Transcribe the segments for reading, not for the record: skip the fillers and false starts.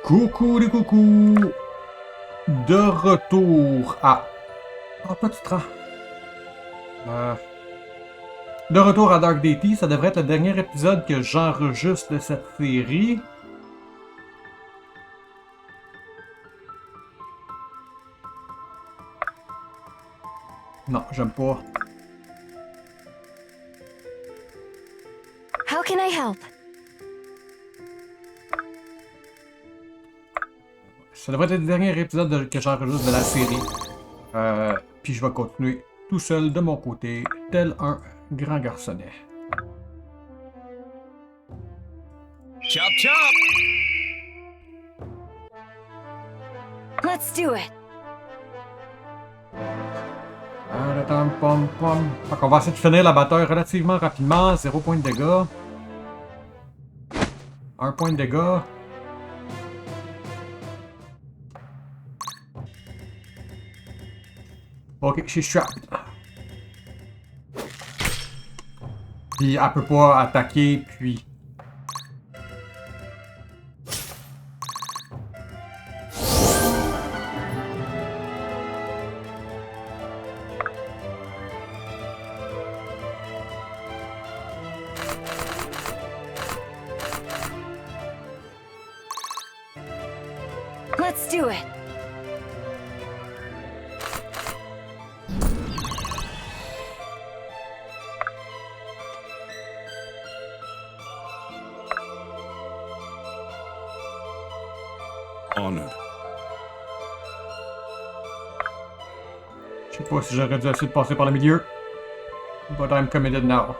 Coucou les coucous! De retour à... Oh, pas de train. De retour à Dark Deity, ça devrait être le dernier épisode que j'enregistre de cette série. Non, j'aime pas. How can I help? Ça devrait être le dernier épisode que j'enregistre de la série. Puis je vais continuer tout seul de mon côté, tel un grand garçonnet. Chop chop! Let's do it. Fait qu'on va essayer de finir la bataille relativement rapidement. 0 point de dégâts. 1 point de dégâts. Ok, je suis strapped. Puis elle peut pas attaquer, puis... Let's do it. Honored. Je sais pas si j'aurais dû essayer de passer par le milieu. But I'm committed now.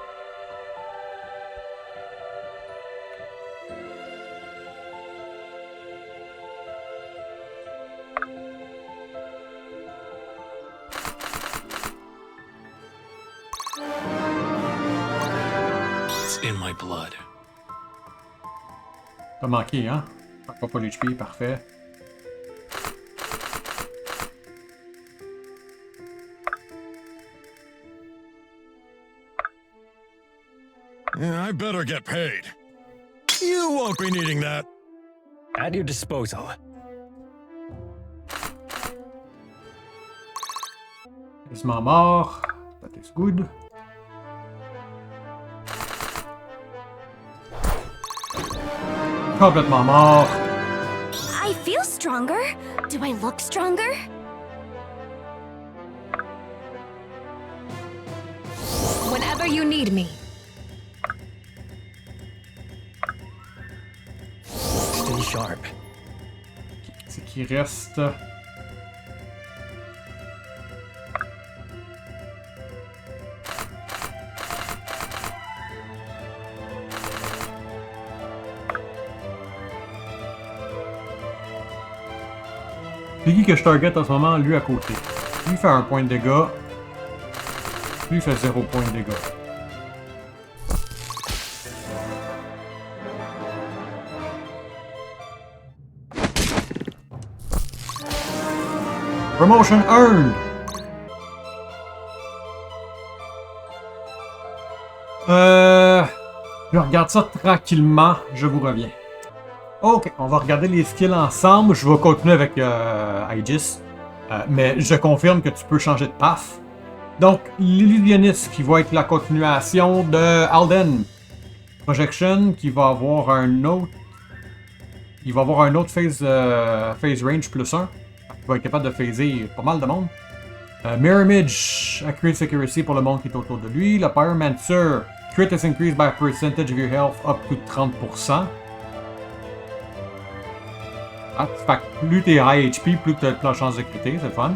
It's in my blood. T'as manqué, hein? Encore pas l'HP, parfait. I better get paid. You won't be needing that. At your disposal. Quasiment mort. That is good. Complètement mort. I feel stronger. Do I look stronger? Whenever you need me. Stay sharp. C'est qu'il reste... C'est qui que je target en ce moment? Lui à côté. Lui fait 1 point de dégâts. Lui fait 0 point de dégâts. Promotion earned! Je regarde ça tranquillement, je vous reviens. Ok, on va regarder les skills ensemble. Je vais continuer avec Aegis. Mais je confirme que tu peux changer de path. Donc, l'illusionniste qui va être la continuation de Alden. Projection qui va avoir un autre... Il va avoir un autre phase range plus 1. Il va être capable de phaser pas mal de monde. Mirror Image, Accurate Accuracy pour le monde qui est autour de lui. Le Pyromancer, Crit is increased by a percentage of your health up to 30%. Ah, fait que plus t'es high HP, plus t'as de la chance de critter, c'est fun.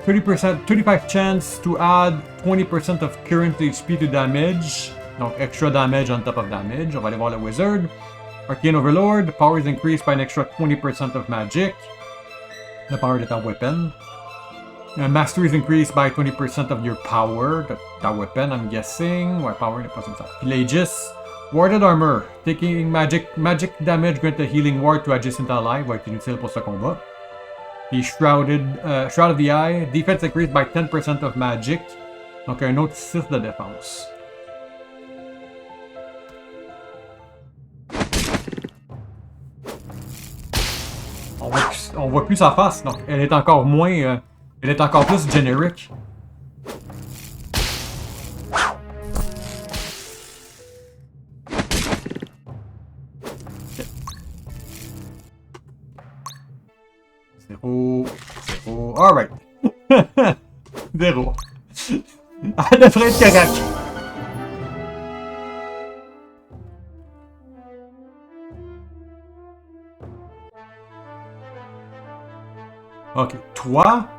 35 chance to add 20% of current HP to damage. Donc extra damage on top of damage. On va aller voir le Wizard. Arcane Overlord, power is increased by an extra 20% of magic. The power de ta weapon. Mastery is increased by 20% of your power. Ta weapon, I'm guessing. Ouais, power n'est pas comme ça. Puis l'Aegis. Warded Armor. Taking magic damage grant a healing ward to adjacent ally. Va être inutile pour ce combat. Puis Shroud of the Eye. Defense increased by 10% of magic. Donc un autre 6 de défense. On voit plus sa face, donc elle est encore moins... elle est encore plus generic. Zéro. Alright. Zéro. Elle devrait être correcte. Ok, toi,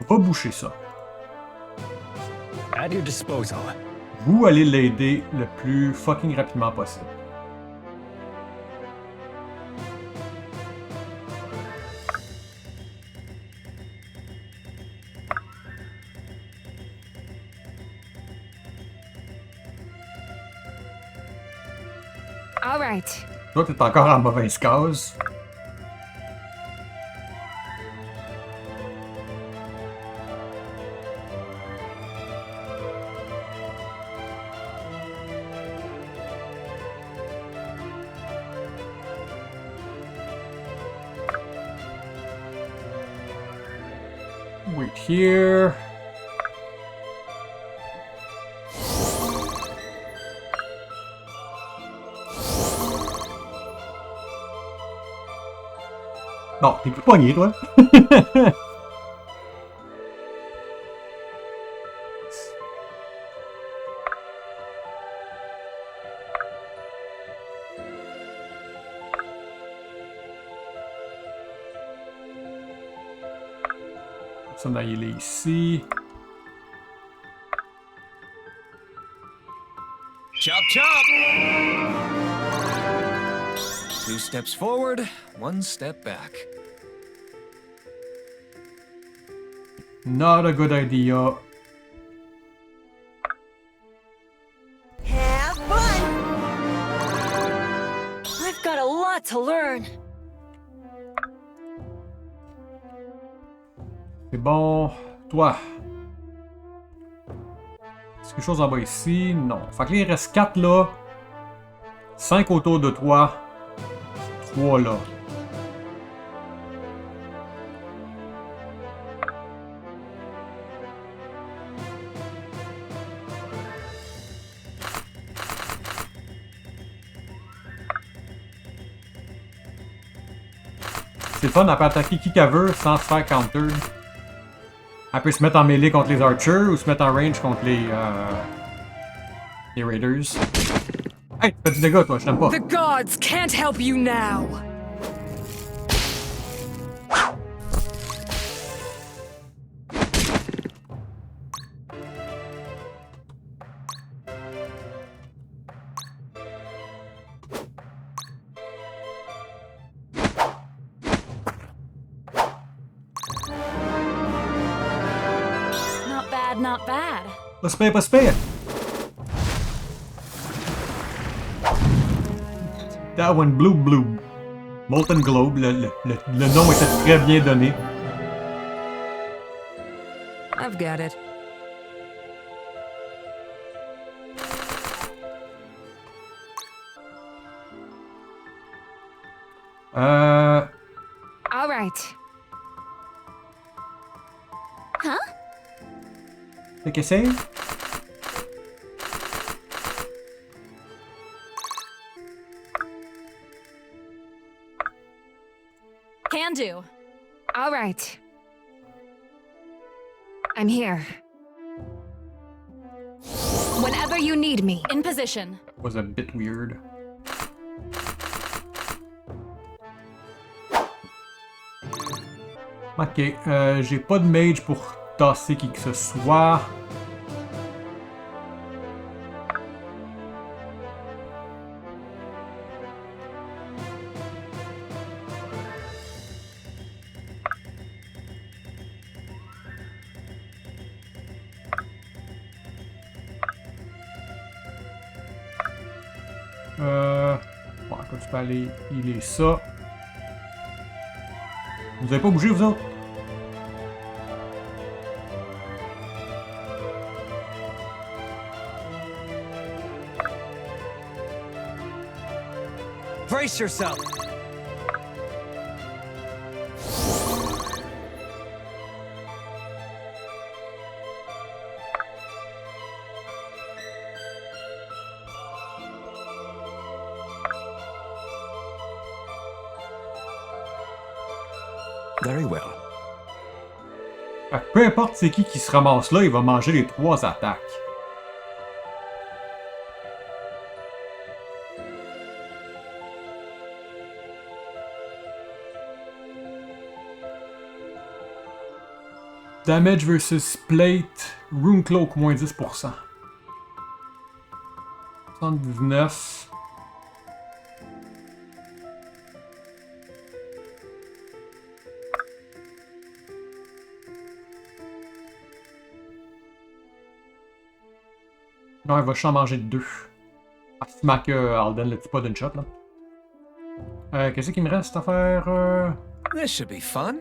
va boucher ça. At your disposal. Vous allez l'aider le plus fucking rapidement possible. All right. Toi, t'es encore en mauvaise case. Wait here. Non, t'es plus pogné, toi. Ça, il est ici. Chop chop! 2 steps forward, 1 step back. Not a good idea. Have fun! I've got a lot to learn. C'est bon. Toi. Est-ce quelque chose en bas ici? Non. Fait que là, il reste 4 là. 5 autour de toi. 3 là. C'est fun, elle peut attaquer qui qu'elle veut sans se faire counter. Elle peut se mettre en mêlée contre les archers ou se mettre en range contre les raiders. Hey, fais du dégât toi, je t'aime pas. The gods can't help you now. Not bad. Pas se pire, pas se pire. That one, Blue Blue. Molten Globe, le nom était très bien donné. I've got it. All right. Huh? Fait que c'est? Can do. All right. I'm here. Whenever you need me. In position. Was a bit weird. Ok, j'ai pas de mage pour tasser qui que ce soit. Bon, quand tu peux aller healer ça. Vous avez pas bougé, vous autres? Brace yourself. Very well. Fait que peu importe c'est qui se ramasse là, il va manger les 3 attaques. Damage versus plate, rune cloak moins 10%. 79. Non, il va juste en manger 2. Ah, smack Alden le tue pas d'une shot là. Qu'est-ce qu'il me reste à faire? This should be fun.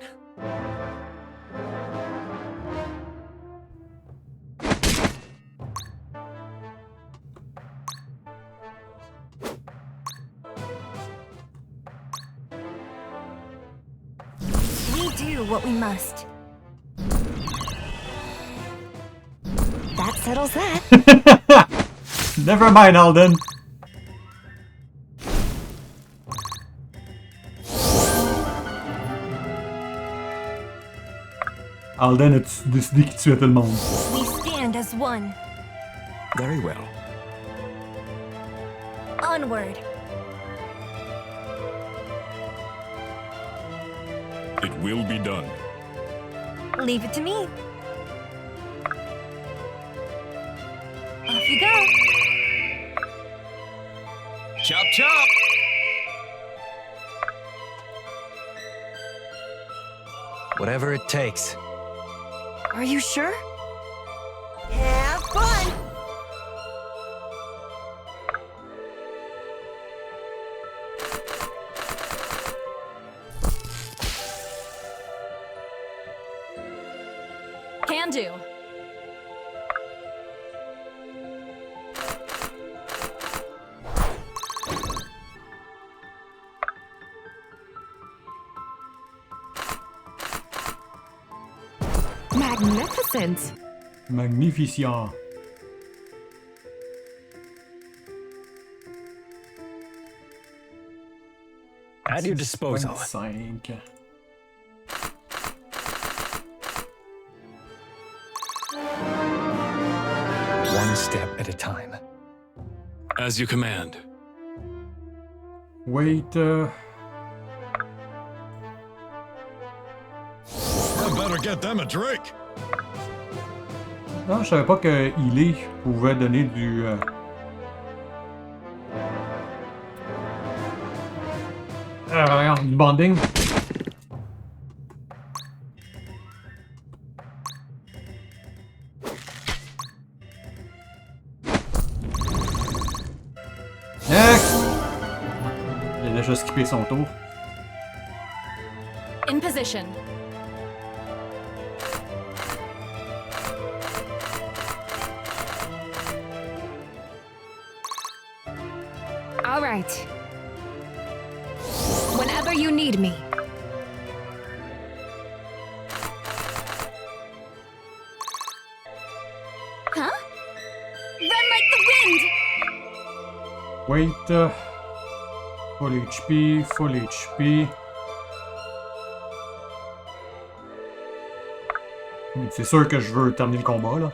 We do what we must. That settles that. Never mind, Alden. Alden, as-tu décidé qu'il tuait tout le monde? We stand as one. Very well. Onward. It will be done. Leave it to me. Off you go. Chop chop! Whatever it takes. Are you sure? Have fun! Can do. Magnificent. Magnificent. At your disposal. 25. One step at a time. As you command. Wait, I better get them a drink. Non, je savais pas que healer pouvait donner du... regarde, du bonding. Next! Il a déjà skippé son tour. In position. All right. Whenever you need me. Huh? Run like the wind! Wait. Full HP, full HP. C'est sûr que je veux terminer le combat là.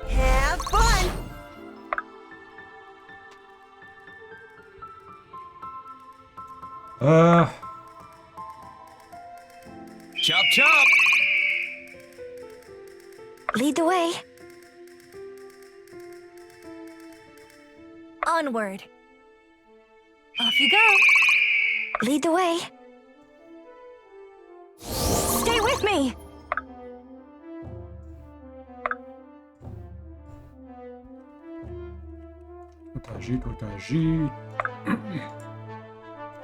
Have fun! Chop chop! Lead the way. Onward. Off you go. Lead the way. Stay with me. Tout agit.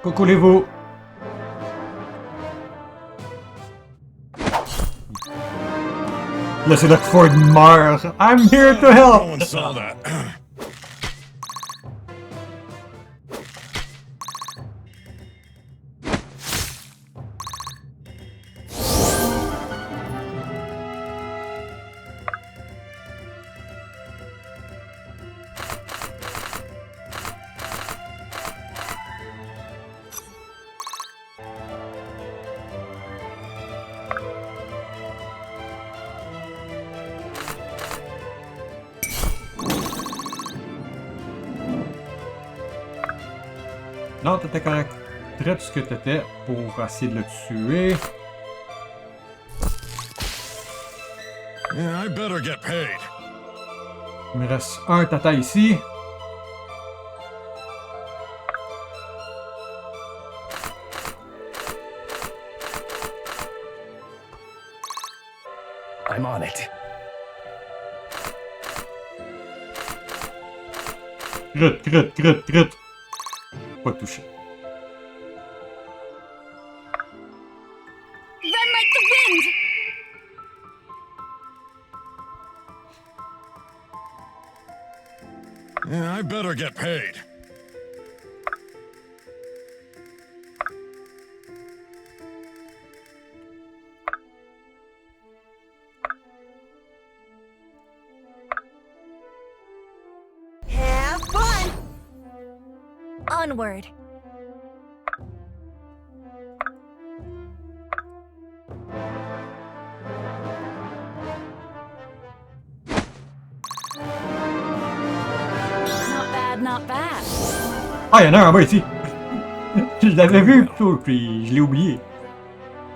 Coucou les veaux. Laissez le Ford meurt. I'm here to No help. one saw that. Non, t'étais correct. Très tout ce que t'étais pour essayer de le tuer. Yeah, I better get paid. Il me reste un tata ici. I'm on it. Crit. Pas touché. Run like the wind! Yeah, I better get paid. Have fun! Onward. Not bad. Ah, il y en a un en bas ici! Je l'avais vu, puis je l'ai oublié.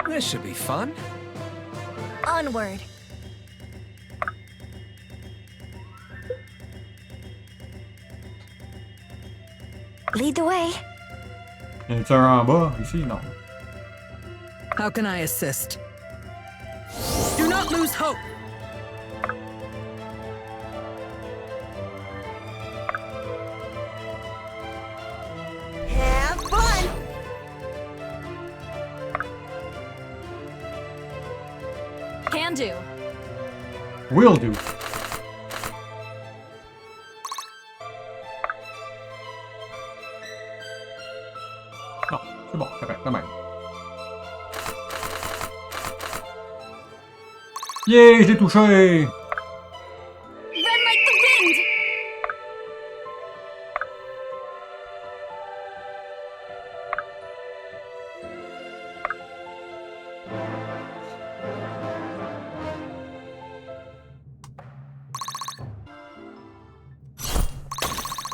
This should be fun. Onward. Lead the way. Y en a un en bas, ici? Non. How can I assist? Do not lose hope! Have fun! Can do. Will do. Non, c'est bon, correct, quand même. Yeah, je l'ai touché! Run like the wind!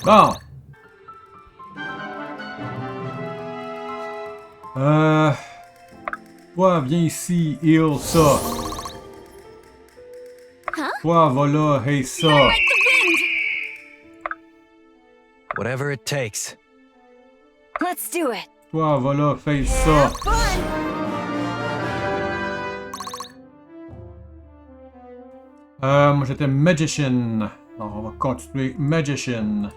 Bon! Toi, viens ici, heal ça. Toi, va là, hey ça. Run like the wind! Whatever it takes. Let's do it. Toi, va là, fais ça. Have fun! Moi j'étais Magician. Alors, on va continuer Magician.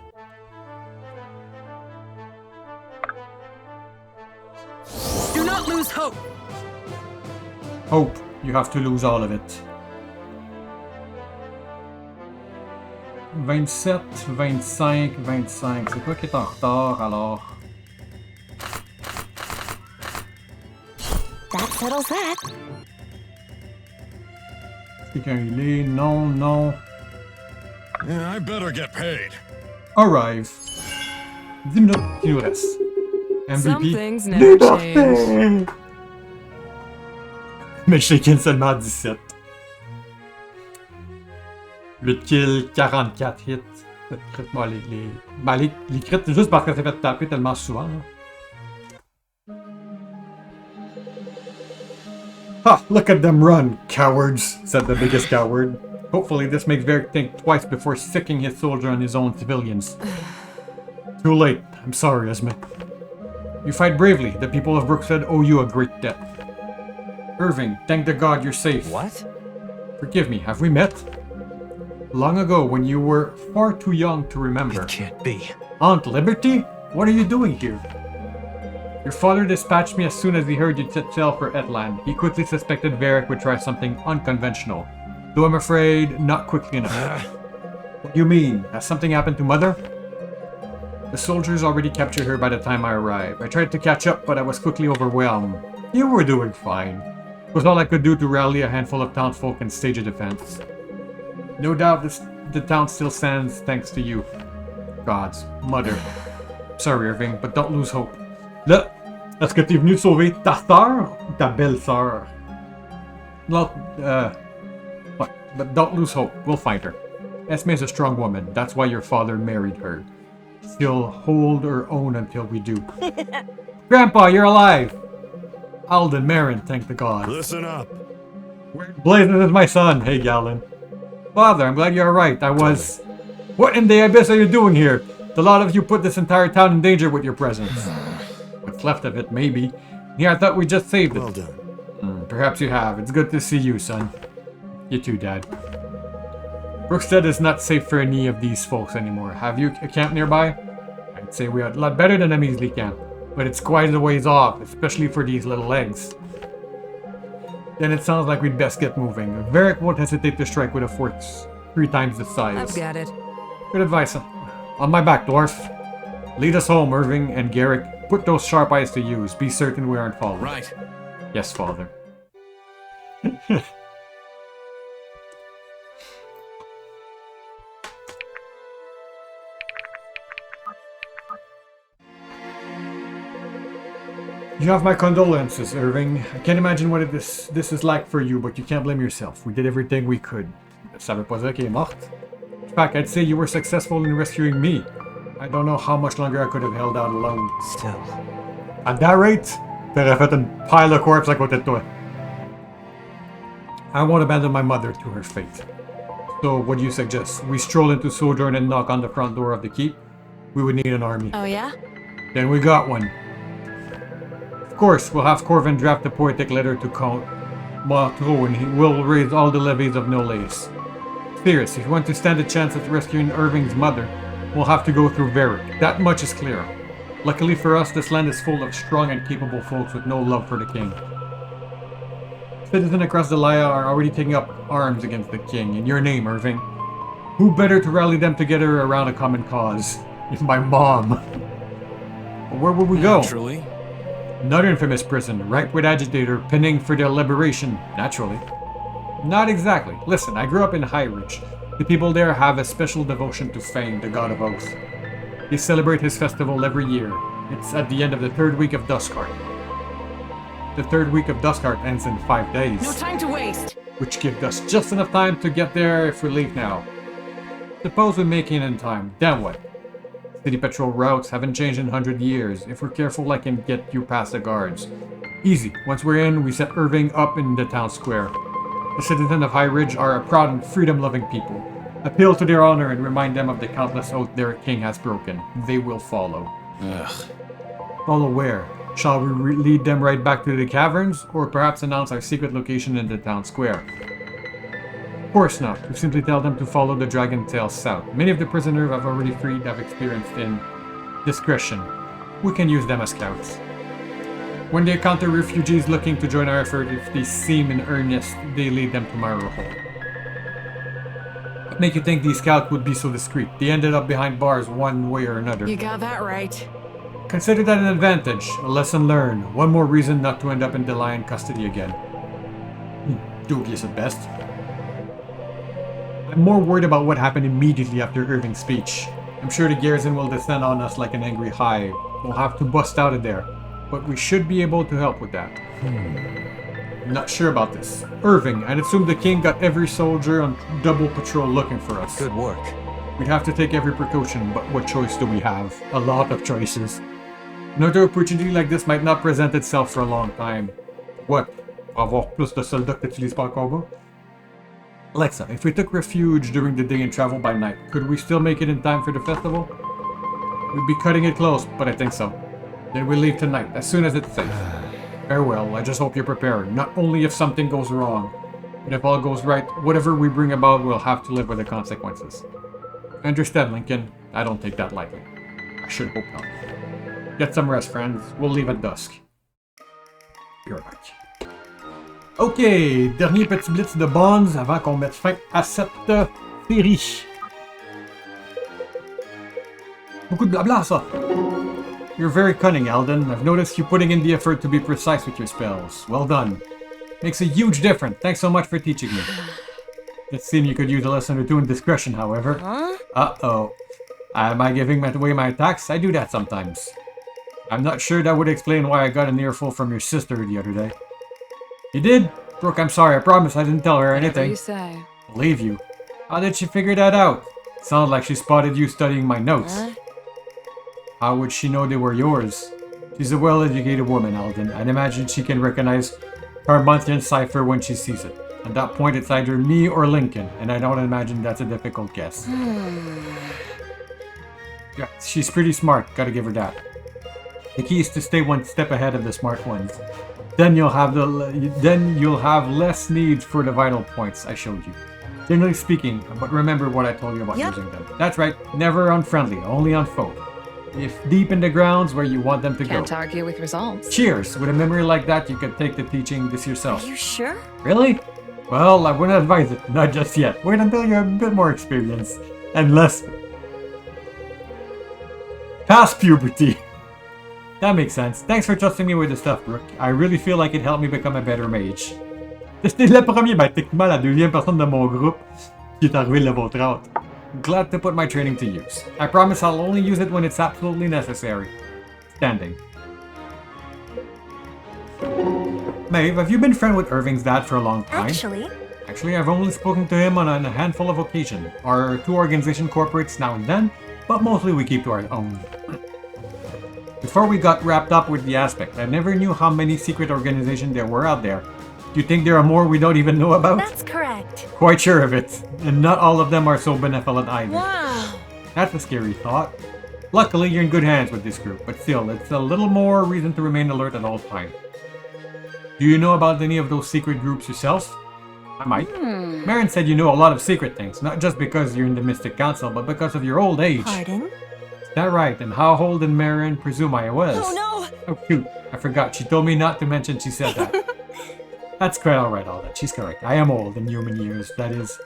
Do not lose hope! Hope, you have to lose all of it. 27, 25, 25. C'est toi qui est en retard alors? That settles that. Quelqu'un il est? Non, non. Yeah, I better get paid. Arrive. 10 minutes qui nous reste. Some MVP. things never change. Mais Shaken seulement à 17. 8 kills, 44 hits. Bon, les crits, c'est juste parce que ça fait taper tellement souvent. Là. Ha! Look at them run, cowards, said the biggest coward. Hopefully this makes Varric think twice before sicking his soldier on his own civilians. Too late. I'm sorry, Esme. You fight bravely. The people of Brookstead owe you a great debt. Irving, thank the god you're safe. What? Forgive me, have we met? Long ago, when you were far too young to remember. It can't be. Aunt Liberty? What are you doing here? Your father dispatched me as soon as he heard you'd set sail for Etland. He quickly suspected Varric would try something unconventional. Though I'm afraid, not quickly enough. What do you mean? Has something happened to Mother? The soldiers already captured her by the time I arrived. I tried to catch up, but I was quickly overwhelmed. You were doing fine. It was all I could do to rally a handful of townsfolk and stage a defense. No doubt the town still stands thanks to you. Gods, Mother. Sorry, Irving, but don't lose hope. Là, est-ce que t'es venu sauver ta sœur ou ta belle-sœur? No, but don't lose hope. We'll find her. Esme is a strong woman. That's why your father married her. She'll hold her own until we do. Grandpa, you're alive! Alden Marin, thank the gods. Listen up. Where blazes is my son? Hey, Galen. Father, I'm glad you're alright. I was... What in the abyss are you doing here? The lot of you put this entire town in danger with your presence. What's left of it, maybe. Yeah, I thought we just saved it. Well done. Perhaps you have. It's good to see you, son. You too, Dad. Brookstead is not safe for any of these folks anymore. Have you a camp nearby? I'd say we are a lot better than a measly camp, but it's quite a ways off, especially for these little eggs. Then it sounds like we'd best get moving. Varric won't hesitate to strike with a force 3 times the size. I've got it. Good advice. On my back, dwarf. Lead us home, Irving and Garrick. Put those sharp eyes to use. Be certain we aren't followed. Right. Yes, father. You have my condolences, Irving. I can't imagine what this is like for you, but you can't blame yourself. We did everything we could. Ça veut pas dire qu'elle est morte. In fact, I'd say you were successful in rescuing me. I don't know how much longer I could have held out alone. Still. At that rate, t'aurais fait une pile of corpses à côté de toi. I won't abandon my mother to her fate. So, what do you suggest? We stroll into Sojourn and knock on the front door of the keep? We would need an army. Oh, yeah? Then we got one. Of course, we'll have Corvin draft a poetic letter to Count Marteau and he will raise all the levies of Nolace. Serious, if you want to stand a chance at rescuing Irving's mother, we'll have to go through Varric. That much is clear. Luckily for us, this land is full of strong and capable folks with no love for the king. Citizens across the Laya are already taking up arms against the king, in your name, Irving. Who better to rally them together around a common cause? It's my mom. But where would we go? Naturally. Another infamous prison, ripe with agitator, pinning for their liberation, naturally. Not exactly. Listen, I grew up in High Ridge. The people there have a special devotion to Fane, the god of oath. They celebrate his festival every year. It's at the end of the 3rd week of Duskheart. The 3rd week of Duskheart ends in 5 days. No time to waste. Which gives us just enough time to get there if we leave now. Suppose we make it in time, then what? City patrol routes haven't changed in 100 years. If we're careful, I can get you past the guards. Easy. Once we're in, we set Irving up in the town square. The citizens of High Ridge are a proud and freedom-loving people. Appeal to their honor and remind them of the countless oath their king has broken. They will follow. Ugh. Follow where? Shall we lead them right back to the caverns, or perhaps announce our secret location in the town square? Of course not. We simply tell them to follow the dragon tail south. Many of the prisoners I've already freed have experienced in discretion. We can use them as scouts. When they encounter refugees looking to join our effort, if they seem in earnest, they lead them to Marrow. What make you think these scouts would be so discreet? They ended up behind bars one way or another. You got that right. Consider that an advantage, a lesson learned. One more reason not to end up in the lion custody again. Dubious at best. I'm more worried about what happened immediately after Irving's speech. I'm sure the garrison will descend on us like an angry hive. We'll have to bust out of there, but we should be able to help with that. I'm not sure about this. Irving, I'd assume the king got every soldier on double patrol looking for us. Good work. We'd have to take every precaution, but what choice do we have? A lot of choices. Another opportunity like this might not present itself for a long time. What? Avoir plus de soldats que tu utilises pas le combat? Alexa, if we took refuge during the day and traveled by night, could we still make it in time for the festival? We'd be cutting it close, but I think so. Then we leave tonight, as soon as it's safe. Farewell, I just hope you're prepared, not only if something goes wrong, but if all goes right, whatever we bring about, we'll have to live with the consequences. Understand, Lincoln? I don't take that lightly. I should hope not. Get some rest, friends. We'll leave at dusk. Be right back. Ok, dernier petit blitz de bonds avant qu'on mette fin à cette série. Beaucoup de blabla, ça. You're very cunning, Alden. I've noticed you putting in the effort to be precise with your spells. Well done. Makes a huge difference. Thanks so much for teaching me. It seemed you could use a lesson or two in discretion, however. Huh? Uh-oh. Am I giving away my attacks? I do that sometimes. I'm not sure that would explain why I got an earful from your sister the other day. You did? Brooke, I'm sorry. I promise I didn't tell her Whatever anything. you say. Believe you. How did she figure that out? Sounds like she spotted you studying my notes. Huh? How would she know they were yours? She's a well-educated woman, Alden. I'd imagine she can recognize Carmonthian cipher when she sees it. At that point, it's either me or Lincoln, and I don't imagine that's a difficult guess. Yeah, she's pretty smart. Gotta give her that. The key is to stay one step ahead of the smart ones. Then you'll have less need for the vital points I showed you. Generally speaking, but remember what I told you about using them. That's right, never on friendly, only on foe. If deep in the grounds where you want them to Can't go. argue with results. Cheers! With a memory like that, you could take the teaching this yourself. Are you sure? Really? Well, I wouldn't advise it. Not just yet. Wait until you have a bit more experience. And less... past puberty. That makes sense. Thanks for trusting me with the stuff, Brooke. I really feel like it helped me become a better mage. C'était le premier, ben techniquement la deuxième personne de mon groupe qui est arrivé level 30. Glad to put my training to use. I promise I'll only use it when it's absolutely necessary. Standing. Maeve, have you been friend with Irving's dad for a long time? Actually, I've only spoken to him on a handful of occasions. Our two organization corporates now and then, but mostly we keep to our own. Before we got wrapped up with the aspect, I never knew how many secret organizations there were out there. Do you think there are more we don't even know about? That's correct. Quite sure of it. And not all of them are so benevolent either. Wow. That's a scary thought. Luckily, you're in good hands with this group, but still, it's a little more reason to remain alert at all times. Do you know about any of those secret groups yourself? I might. Marin said you know a lot of secret things, not just because you're in the Mystic Council, but because of your old age. Pardon? Is that right? And how old did Marin presume I was? Oh no! Oh shoot, I forgot. She told me not to mention she said that. That's quite alright, all that. She's correct. I am old in human years, that is.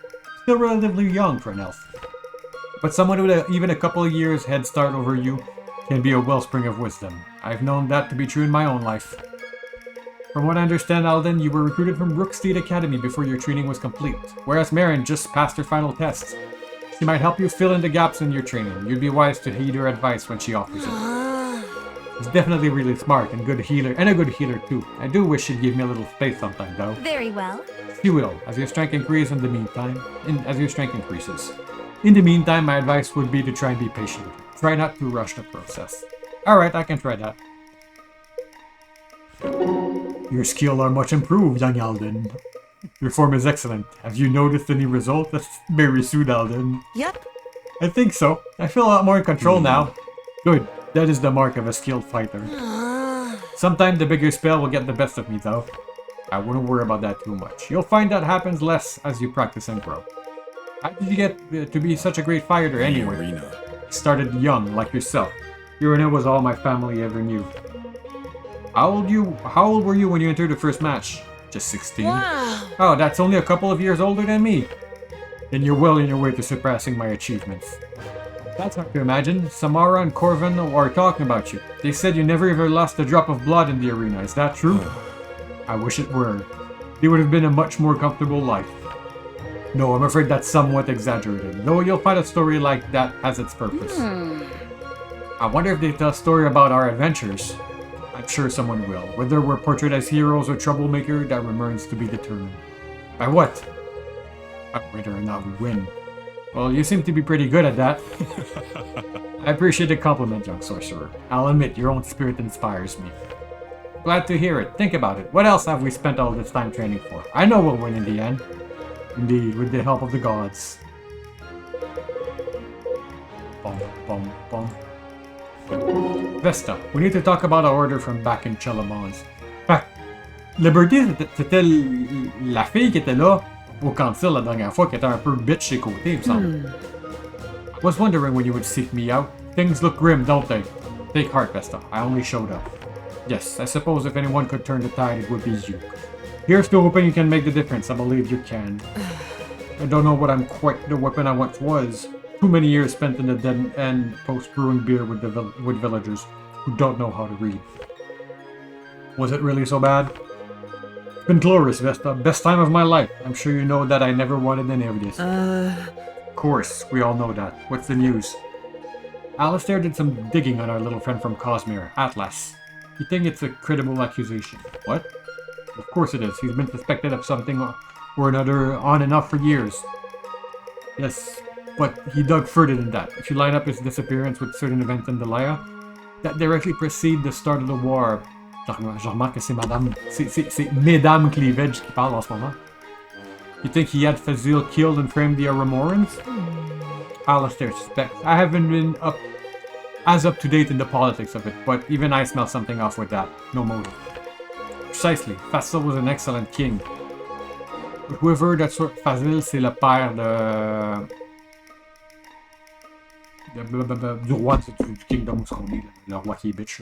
Still relatively young for an elf. But someone with even a couple of years head start over you can be a wellspring of wisdom. I've known that to be true in my own life. From what I understand, Alden, you were recruited from Rookstead Academy before your training was complete, whereas Marin just passed her final tests. She might help you fill in the gaps in your training. You'd be wise to heed her advice when she offers it. She's definitely really smart and good healer, and a good healer too. I do wish she'd give me a little space sometime, though. Very well. She will, as your strength increases in the meantime. As your strength increases. In the meantime, my advice would be to try and be patient. Try not to rush the process. Alright, I can try that. Your skills are much improved, young Alden. Your form is excellent. Have you noticed any result? That's very soon, Alden. Yep. I think so. I feel a lot more in control now. Good. That is the mark of a skilled fighter. Sometime the bigger spell will get the best of me, though. I wouldn't worry about that too much. You'll find that happens less as you practice and grow. How did you get to be such a great fighter anyway? I started young, like yourself. Irina was all my family ever knew. How old were you when you entered the first match? Just 16. Wow. Oh, that's only a couple of years older than me. Then you're well on your way to surpassing my achievements. That's hard to imagine. Samara and Corvin are talking about you. They said you never ever lost a drop of blood in the arena. Is that true? I wish it were. They would have been a much more comfortable life. No, I'm afraid that's somewhat exaggerated. Though you'll find a story like that has its purpose. I wonder if they tell a story about our adventures. I'm sure someone will. Whether we're portrayed as heroes or troublemaker, that remains to be determined. By what? Whether or not we win. Well, you seem to be pretty good at that. I appreciate the compliment, young sorcerer. I'll admit, your own spirit inspires me. Glad to hear it. Think about it. What else have we spent all this time training for? I know we'll win in the end. Indeed, with the help of the gods. Bum, bum, bum. Vesta, we need to talk about our order from back in Chelabons. Fait, Liberty, c'était la fille qui était là au council la dernière fois, qui était un peu bitch chez côté, il me semble. I was wondering when you would seek me out. Things look grim, don't they? Take heart, Vesta. I only showed up. Yes, I suppose if anyone could turn the tide, it would be you. Here's to hoping you can make the difference. I believe you can. I don't know what I'm quite the weapon I once was. Too many years spent in the dead end post-brewing beer with villagers who don't know how to read. Was it really so bad? It's been glorious, Vesta. Best time of my life. I'm sure you know that I never wanted any of this. Of course, we all know that. What's the news? Alistair did some digging on our little friend from Cosmere, Atlas. You think it's a credible accusation? What? Of course it is. He's been suspected of something or another on and off for years. Yes, but he dug further than that. If you line up his disappearance with certain events in Delia, that directly precede the start of the war. Je remarque que c'est Madame... C'est Mesdames Cleavage qui parle en ce moment. You think he had Fazil killed and framed the Remorans? Alistair suspects. I haven't been up to date in the politics of it, but even I smell something off with that. No motive. Precisely. Fazil was an excellent king. But whoever that sort... Fazil, c'est le père de... du roi du kingdom, ce qu'on dit, le roi qui est bitch.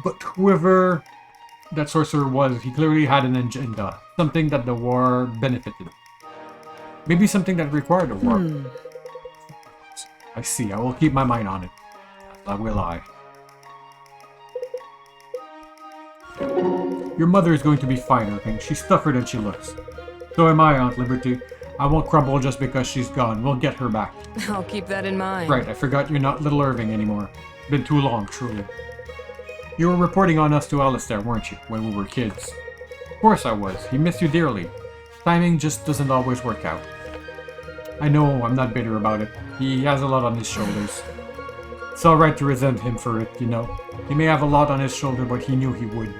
But whoever that sorcerer was, he clearly had an agenda. Something that the war benefited. Maybe something that required a war. I see. I will keep my mind on it. I will I. Your mother is going to be fine, I think. She's tougher than she looks. So am I, Aunt Liberty. I won't crumble just because she's gone. We'll get her back. I'll keep that in mind. Right, I forgot you're not Little Irving anymore. Been too long, truly. You were reporting on us to Alistair, weren't you, when we were kids? Of course I was. He missed you dearly. Timing just doesn't always work out. I know, I'm not bitter about it. He has a lot on his shoulders. It's alright to resent him for it, you know. He may have a lot on his shoulder, but he knew he would.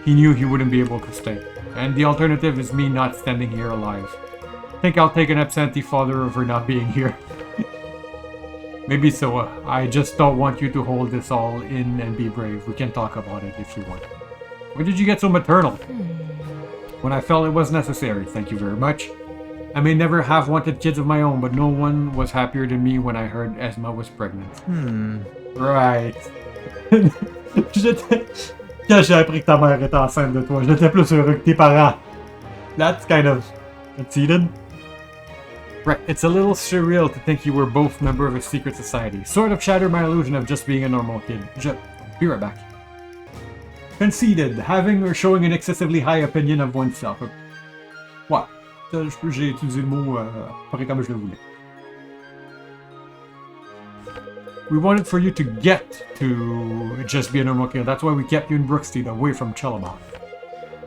He knew he wouldn't be able to stay. And the alternative is me not standing here alive. I think I'll take an absentee father over not being here. Maybe so. I just don't want you to hold this all in and be brave. We can talk about it if you want. Why did you get so maternal? When I felt it was necessary, thank you very much. I may never have wanted kids of my own, but no one was happier than me when I heard Esma was pregnant. Right. Quand j'ai appris que ta mère était enceinte de toi, j'étais plus heureux que tes parents. That's kind of conceited. Right, it's a little surreal to think you were both member of a secret society. Sort of shattered my illusion of just being a normal kid. Be right back. Conceited, having or showing an excessively high opinion of oneself. What? J'ai utilisé le mot pas comme je le voulais. We wanted for you to get to just be a normal kid. That's why we kept you in Brooksteed, away from Chelamoth.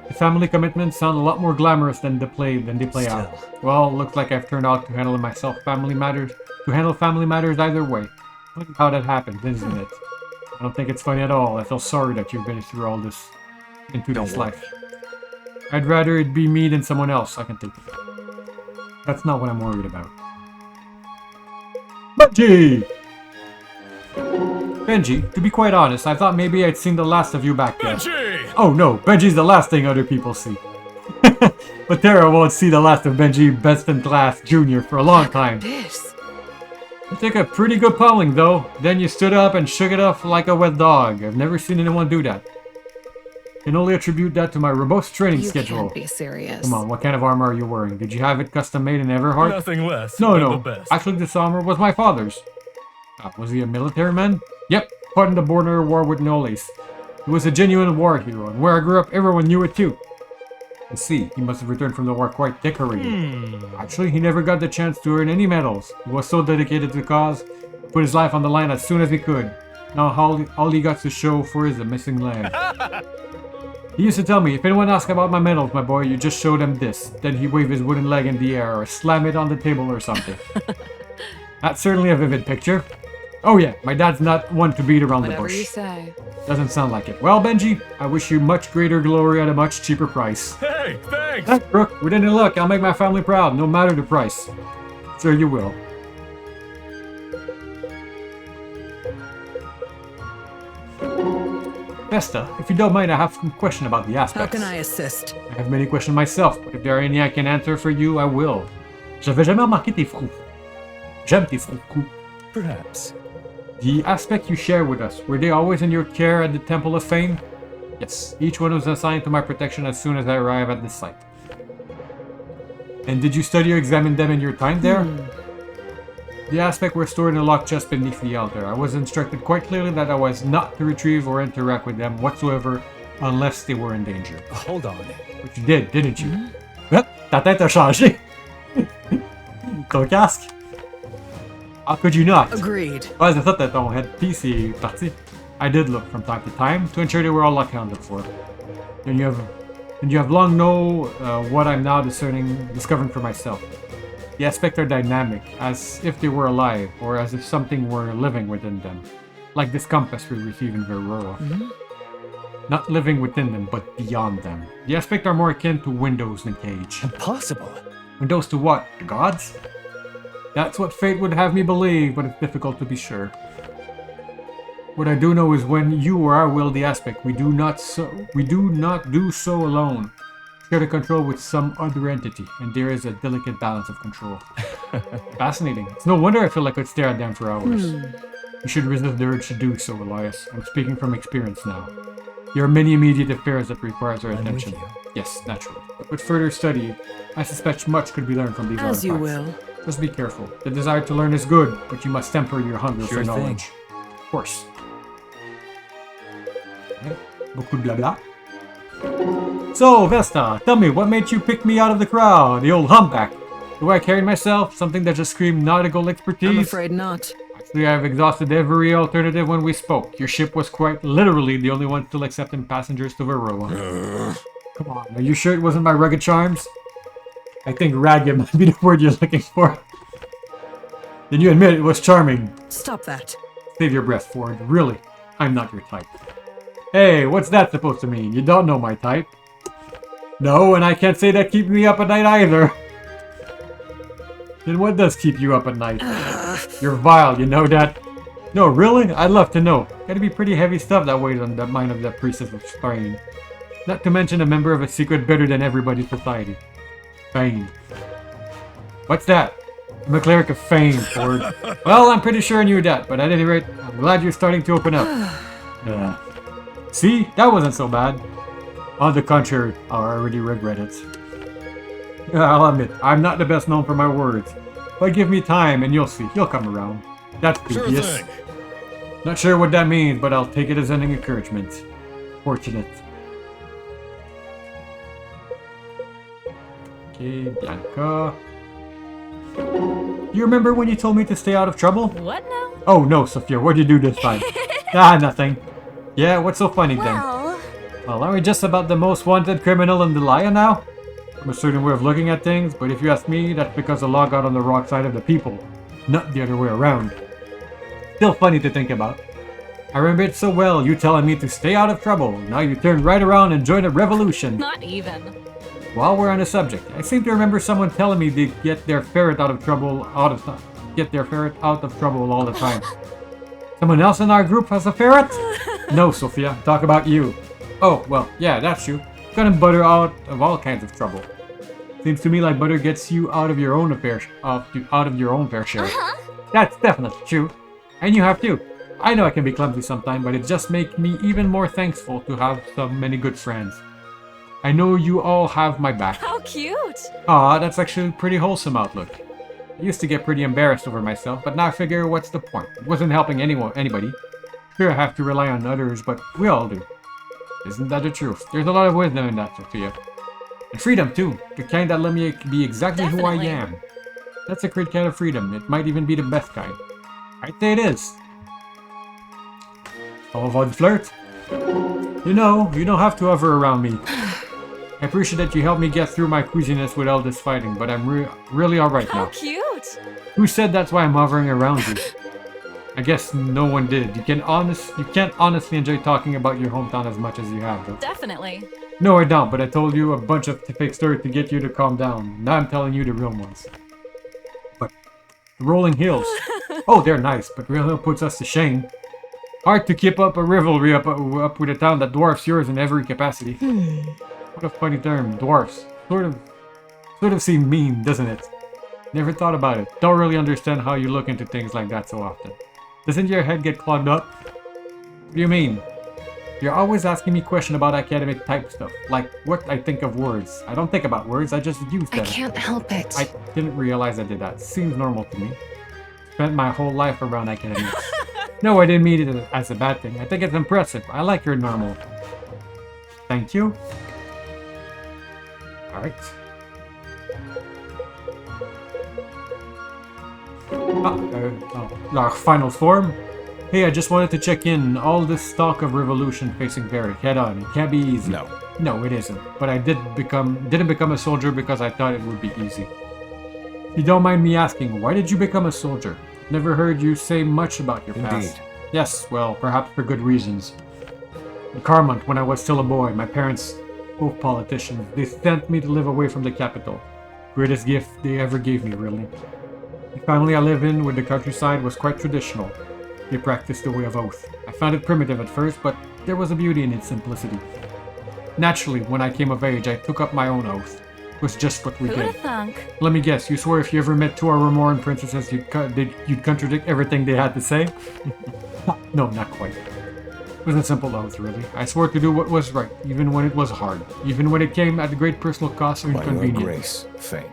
The family commitments sound a lot more glamorous than they play out. Well, looks like I've turned out to handle family matters either way. Look how that happened, isn't it? I don't think it's funny at all. I feel sorry that you've been through all this into this life. I'd rather it be me than someone else. I can take it. That's not what I'm worried about. Benji! Benji, to be quite honest, I thought maybe I'd seen the last of you back there. Benji! Oh no, Benji's the last thing other people see. But Tara won't see the last of Benji Best in Class Jr. for a long time. This. You took a pretty good pawing though. Then you stood up and shook it off like a wet dog. I've never seen anyone do that. Can only attribute that to my robust training schedule. Can't be serious. Come on, what kind of armor are you wearing? Did you have it custom made in Everhard? Nothing less. No, than no. The best. Actually, this armor was my father's. Was he a military man? Yep, fought in the border war with Noles. He was a genuine war hero, and where I grew up, everyone knew it too. You see, he must have returned from the war quite decorated. Actually, he never got the chance to earn any medals. He was so dedicated to the cause, he put his life on the line as soon as he could. Now all he got to show for is a missing leg. He used to tell me, if anyone asks about my medals, my boy, you just show them this. Then he'd wave his wooden leg in the air or slam it on the table or something. That's certainly a vivid picture. Oh yeah, my dad's not one to beat around the Whatever bush. you say. Doesn't sound like it. Well, Benji, I wish you much greater glory at a much cheaper price. Hey, thanks! Thanks, Brooke. With any luck, I'll make my family proud, no matter the price. Sure you will. Vesta, if you don't mind, I have some question about the aspects. How can I assist? I have many questions myself, but if there are any I can answer for you, I will. J'avais jamais remarqué tes frous. J'aime tes frous. Perhaps. The aspect you share with us, were they always in your care at the Temple of Fame? Yes, each one was assigned to my protection as soon as I arrived at the site. And did you study or examine them in your time there? The aspect were stored in a locked chest beneath the altar. I was instructed quite clearly that I was not to retrieve or interact with them whatsoever unless they were in danger. Hold on. Which you did, didn't you? Ta tête a changé! Ton casque? How could you not? Agreed. Ouais, c'est ça, ton headpiece est parti. I did look from time to time to ensure they were all accounted for. And you have long known what I'm now discovering for myself. The aspects are dynamic, as if they were alive, or as if something were living within them. Like this compass we receive in Verora. Not living within them, but beyond them. The aspect are more akin to windows than cage. Impossible. Windows to what? The gods? That's what fate would have me believe, but it's difficult to be sure. What I do know is when you or I will the aspect, we do not do so alone. Share the control with some other entity, and there is a delicate balance of control. Fascinating. It's no wonder I feel like I could stare at them for hours. You should resist the urge to do so, Elias. I'm speaking from experience now. There are many immediate affairs that requires our attention. Yes, naturally. But with further study, I suspect much could be learned from these artifacts. As you will. Just be careful. The desire to learn is good, but you must temper your hunger for knowledge. Of course. Beaucoup de blabla. So, Vesta, tell me, what made you pick me out of the crowd? The old humpback. Do I carry myself? Something that just screamed nautical expertise? I'm afraid not. Actually, I've exhausted every alternative when we spoke. Your ship was quite literally the only one still accepting passengers to Varroa. Come on, are you sure it wasn't my rugged charms? I think ragged might be the word you're looking for. Then you admit it was charming. Stop that. Save your breath, Ford. Really, I'm not your type. Hey, what's that supposed to mean? You don't know my type. No, and I can't say that keeps me up at night either. Then what does keep you up at night? You're vile, you know that? No, really? I'd love to know. Gotta be pretty heavy stuff that weighs on the mind of that priestess of Spain. Not to mention a member of a secret better than everybody's society. Fame. What's that? I'm a cleric of fame, Ford. Well, I'm pretty sure I knew that, but at any rate, I'm glad you're starting to open up. See? That wasn't so bad. On the contrary, I already regret it. I'll admit, I'm not the best known for my words. But give me time and you'll see, he'll come around. That's dubious. Sure thing. Not sure what that means, but I'll take it as an encouragement. Fortunate. Okay, Bianca. You remember when you told me to stay out of trouble? What now? Oh no, Sophia, what'd you do this time? Nothing. Yeah, what's so funny then? Well, aren't we just about the most wanted criminal in the Delia now? From a certain way of looking at things, but if you ask me, that's because the law got on the wrong side of the people, not the other way around. Still funny to think about. I remember it so well, you telling me to stay out of trouble. Now you turn right around and join a revolution. Not even. While we're on the subject, I seem to remember someone telling me they get their ferret out of trouble all the time. Someone else in our group has a ferret? No, Sophia, talk about you. Oh, well, yeah, that's you. Gotten butter out of all kinds of trouble. Seems to me like butter gets you out of your own fair share. That's definitely true. And you have too. I know I can be clumsy sometimes, but it just makes me even more thankful to have so many good friends. I know you all have my back. How cute! Aw, that's actually a pretty wholesome outlook. I used to get pretty embarrassed over myself, but now I figure what's the point? It wasn't helping anybody. Sure, I have to rely on others, but we all do. Isn't that the truth? There's a lot of wisdom in that, Sophia. And freedom, too. The kind that let me be exactly who I am. That's a great kind of freedom. It might even be the best kind. I'd say it is. Au revoir, flirt. You don't have to hover around me. I appreciate that you helped me get through my queasiness with all this fighting, but I'm really alright now. How cute! Who said that's why I'm hovering around you? I guess no one did. You can't honestly enjoy talking about your hometown as much as you have, though. Definitely. No, I don't, but I told you a bunch of fake stories to get you to calm down. Now I'm telling you the real ones. But the rolling hills. Oh, they're nice, but real hill puts us to shame. Hard to keep up a rivalry up with a town that dwarfs yours in every capacity. What a funny term, dwarfs. Sort of seem mean, doesn't it? Never thought about it. Don't really understand how you look into things like that so often. Doesn't your head get clogged up? What do you mean? You're always asking me questions about academic type stuff, like what I think of words. I don't think about words, I just use them. I can't help it. I didn't realize I did that. Seems normal to me. Spent my whole life around academics. No, I didn't mean it as a bad thing. I think it's impressive. I like your normal. Thank you. Alright. Our final form. Hey, I just wanted to check in. All this talk of revolution facing Varric head on. It can't be easy. No, it isn't. But I didn't become a soldier because I thought it would be easy. If you don't mind me asking, why did you become a soldier? Never heard you say much about your past. Indeed. Yes, well, perhaps for good reasons. In Carmont, when I was still a boy, my parents, both politicians, they sent me to live away from the capital. Greatest gift they ever gave me, really. The family I live in with the countryside was quite traditional. They practiced the way of oath. I found it primitive at first, but there was a beauty in its simplicity. Naturally, when I came of age, I took up my own oath. It was just what we Who'da did. thunk? Let me guess, you swore if you ever met two Remoran princesses, you'd contradict everything they had to say? No, not quite. It was a simple oath, really. I swore to do what was right, even when it was hard, even when it came at a great personal cost or By your inconvenience. grace, Fane.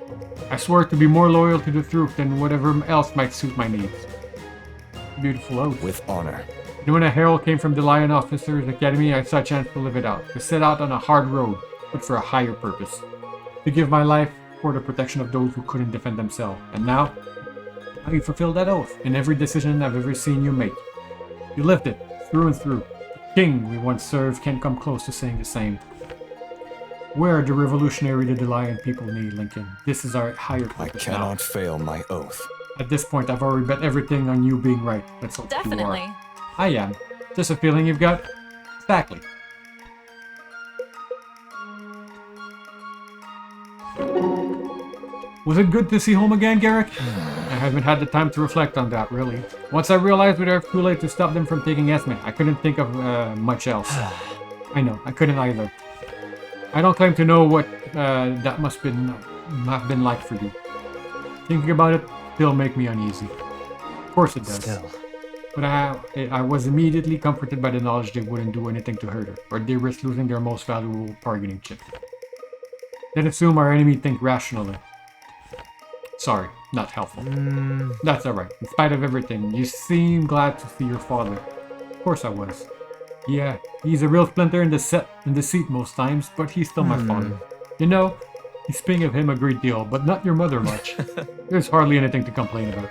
I swore to be more loyal to the truth than whatever else might suit my needs. Beautiful oath. With honor. And when a herald came from the Lion Officers Academy, I saw a chance to live it out, to set out on a hard road, but for a higher purpose. To give my life for the protection of those who couldn't defend themselves. And now you fulfilled that oath in every decision I've ever seen you make. You lived it, through and through. The king we once served can't come close to saying the same. We're the revolutionary that the Lion people need, Lincoln. This is our higher I purpose cannot fail my oath. now. At this point, I've already bet everything on you being right. That's what you Definitely. are. I am. Just a feeling you've got? Exactly. Was it good to see home again, Garrick? I haven't had the time to reflect on that, really. Once I realized we were too late to stop them from taking Esme, I couldn't think of much else. I know, I couldn't either. I don't claim to know what that must have been like for you. Thinking about it still make me uneasy. Of course it does. Still. But I was immediately comforted by the knowledge they wouldn't do anything to hurt her, or they risk losing their most valuable bargaining chip. Then assume our enemy think rationally. Sorry, not helpful. That's alright. In spite of everything, you seem glad to see your father. Of course I was. Yeah, he's a real splinter in the seat most times, but he's still my father. You know, you speak of him a great deal, but not your mother much. There's hardly anything to complain about.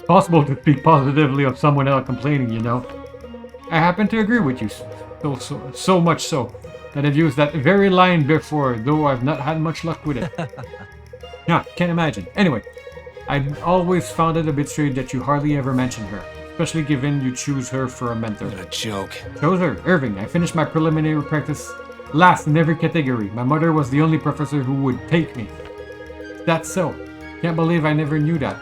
Possible to speak positively of someone else complaining, you know. I happen to agree with you, so much so, that I've used that very line before, though I've not had much luck with it. Yeah, can't imagine. Anyway, I've always found it a bit strange that you hardly ever mention her, especially given you choose her for a mentor. What a joke. Chose her, Irving. I finished my preliminary practice last in every category. My mother was the only professor who would take me. That's so. Can't believe I never knew that.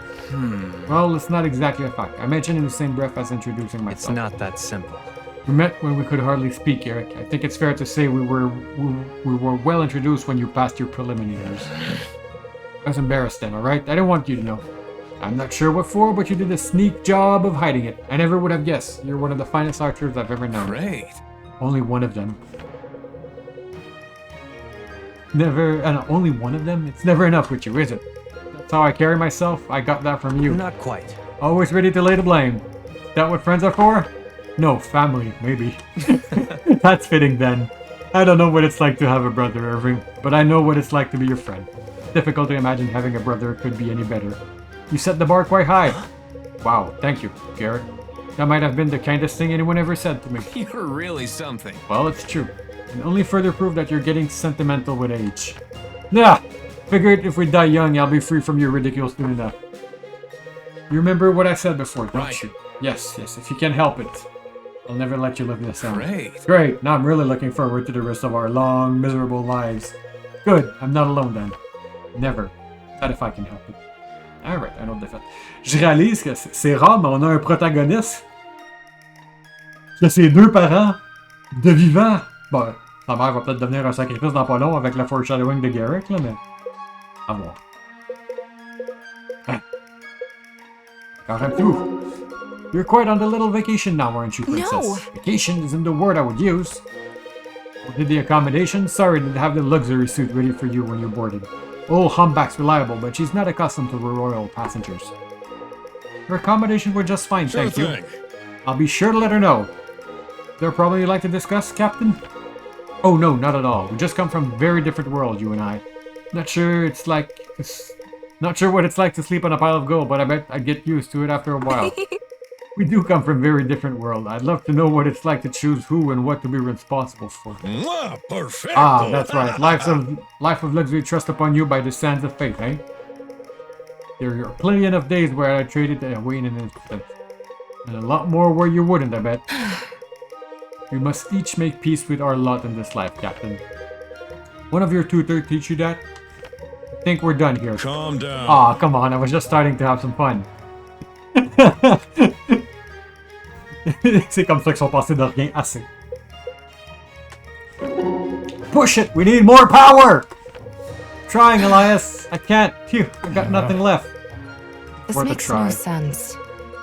Well, it's not exactly a fact. I mentioned in the same breath as introducing myself. It's not that simple. We met when we could hardly speak, Eric. I think it's fair to say we were well introduced when you passed your preliminaries. I was embarrassed then, alright? I didn't want you to know. I'm not sure what for, but you did a sneak job of hiding it. I never would have guessed. You're one of the finest archers I've ever known. Great. Only one of them. Only one of them? It's never enough with you, is it? That's how I carry myself. I got that from you. Not quite. Always ready to lay the blame. Is that what friends are for? No, family, maybe. That's fitting then. I don't know what it's like to have a brother, Irving, but I know what it's like to be your friend. Difficult to imagine having a brother could be any better. You set the bar quite high. Wow, thank you, Garrett. That might have been the kindest thing anyone ever said to me. You're really something. Well, it's true. And only further proof that you're getting sentimental with age. Nah! Figured if we die young, I'll be free from your ridiculous soon enough. You remember what I said before, don't Right. you? Yes, if you can help it. I'll never let you live this down. Great. Great, now I'm really looking forward to the rest of our long, miserable lives. Good, I'm not alone then. Never. Not if I can help it. Alright, un autre défaite. Je réalise que c'est rare, mais on a un protagoniste. Que ses deux parents, de vivant. Bon, sa mère va peut-être devenir un sacrifice dans pas long avec le foreshadowing de Garrick, là, mais. À voir. Hein. Encore un tout. You're quite on the little vacation now, aren't you, Princess? No. Vacation isn't the word I would use. Did the accommodation? Sorry to have the luxury suite ready for you when you boarded. Old humpback's reliable, but she's not accustomed to royal passengers. Her accommodation were just fine, Sure thank you. thing. I'll be sure to let her know. Is there a problem you'd like to discuss, Captain? Oh no, not at all. We just come from very different worlds, you and I. Not sure what it's like to sleep on a pile of gold, but I bet I'd get used to it after a while. We do come from very different worlds. I'd love to know what it's like to choose who and what to be responsible for. Mwah, perfecto. Ah, that's right. Life of luxury thrust upon you by the sands of fate, eh? There are plenty enough days where I traded away in an instant. And a lot more where you wouldn't, I bet. We must each make peace with our lot in this life, Captain. One of your tutors teach you that? I think we're done here. Calm down. Aw, come on, I was just starting to have some fun. C'est comme ça qu'ils sont passés de rien assez. Push it! We need more power! Trying, Elias. I can't. Phew, I got nothing left. This Worth a makes try. no sense.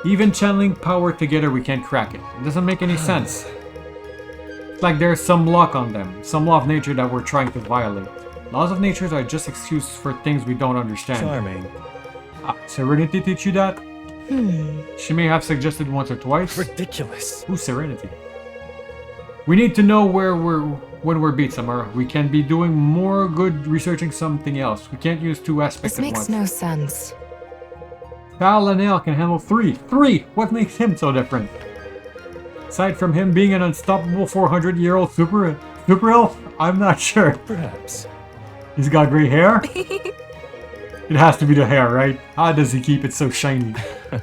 Even channeling power together, we can't crack it. It doesn't make any sense. It's like there's some lock on them, some law of nature that we're trying to violate. Laws of nature are just excuses for things we don't understand. Charming. Serenity teach you that? She may have suggested once or twice. Ridiculous. Who's Serenity? We need to know when we're beat, Samara. We can be doing more good researching something else. We can't use two aspects This at makes once. no sense. Cal Lanel can handle three. Three! What makes him so different? Aside from him being an unstoppable 400-year-old super elf, I'm not sure. Perhaps. He's got gray hair? It has to be the hair, right? How does he keep it so shiny? I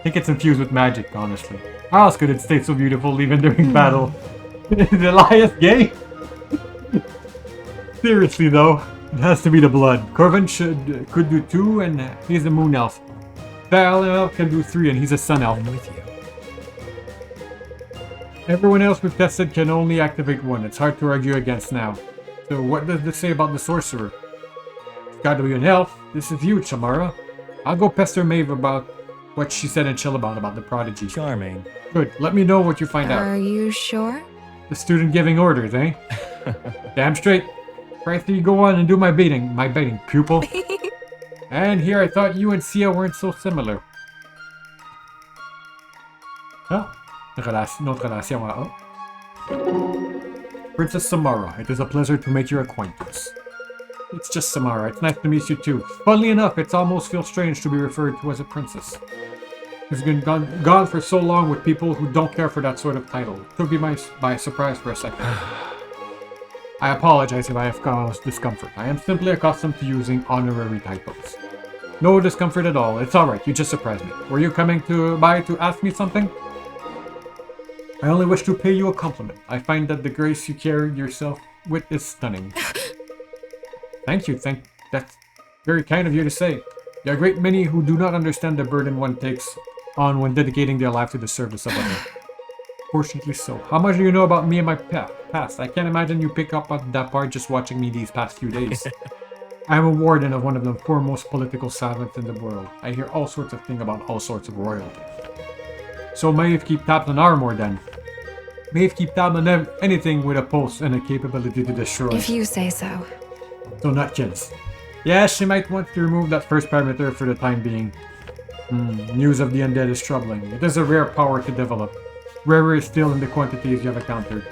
think it's infused with magic, honestly. How else could it stay so beautiful even during battle? Is Elias gay? Seriously though, it has to be the blood. Corvin could do 2 and he's a moon elf. Val elf can do 3 and he's a sun elf. I'm with you. Everyone else we've tested can only activate 1. It's hard to argue against now. So what does this say about the sorcerer? It's got to be an elf. This is huge, Samara. I'll go pester Maeve about what she said in Chillabout about the prodigy. Charming. Good. Let me know what you find out. Are you sure? The student giving orders, eh? Damn straight. Right, you go on and do my beating, pupil. And here I thought you and Sia weren't so similar. Ah, notre relation à Princess Samara, it is a pleasure to make your acquaintance. It's just Samara, it's nice to meet you too. Funnily enough, it almost feels strange to be referred to as a princess. You've been gone for so long with people who don't care for that sort of title. It took me by surprise for a second. I apologize if I have caused discomfort. I am simply accustomed to using honorary titles. No discomfort at all. It's alright, you just surprised me. Were you coming by to ask me something? I only wish to pay you a compliment. I find that the grace you carry yourself with is stunning. Thank you, that's very kind of you to say. There are a great many who do not understand the burden one takes on when dedicating their life to the service of others. Fortunately so. How much do you know about me and my past? I can't imagine you pick up on that part just watching me these past few days. I am a warden of one of the foremost political savants in the world. I hear all sorts of things about all sorts of royalty. So Maeve keep tabs on armor then. Maeve keep tabs on anything with a pulse and a capability to destroy. If you say so. So Nutkins. Yeah, she might want to remove that first parameter for the time being. News of the undead is troubling. It is a rare power to develop. Rarer still in the quantities you have encountered.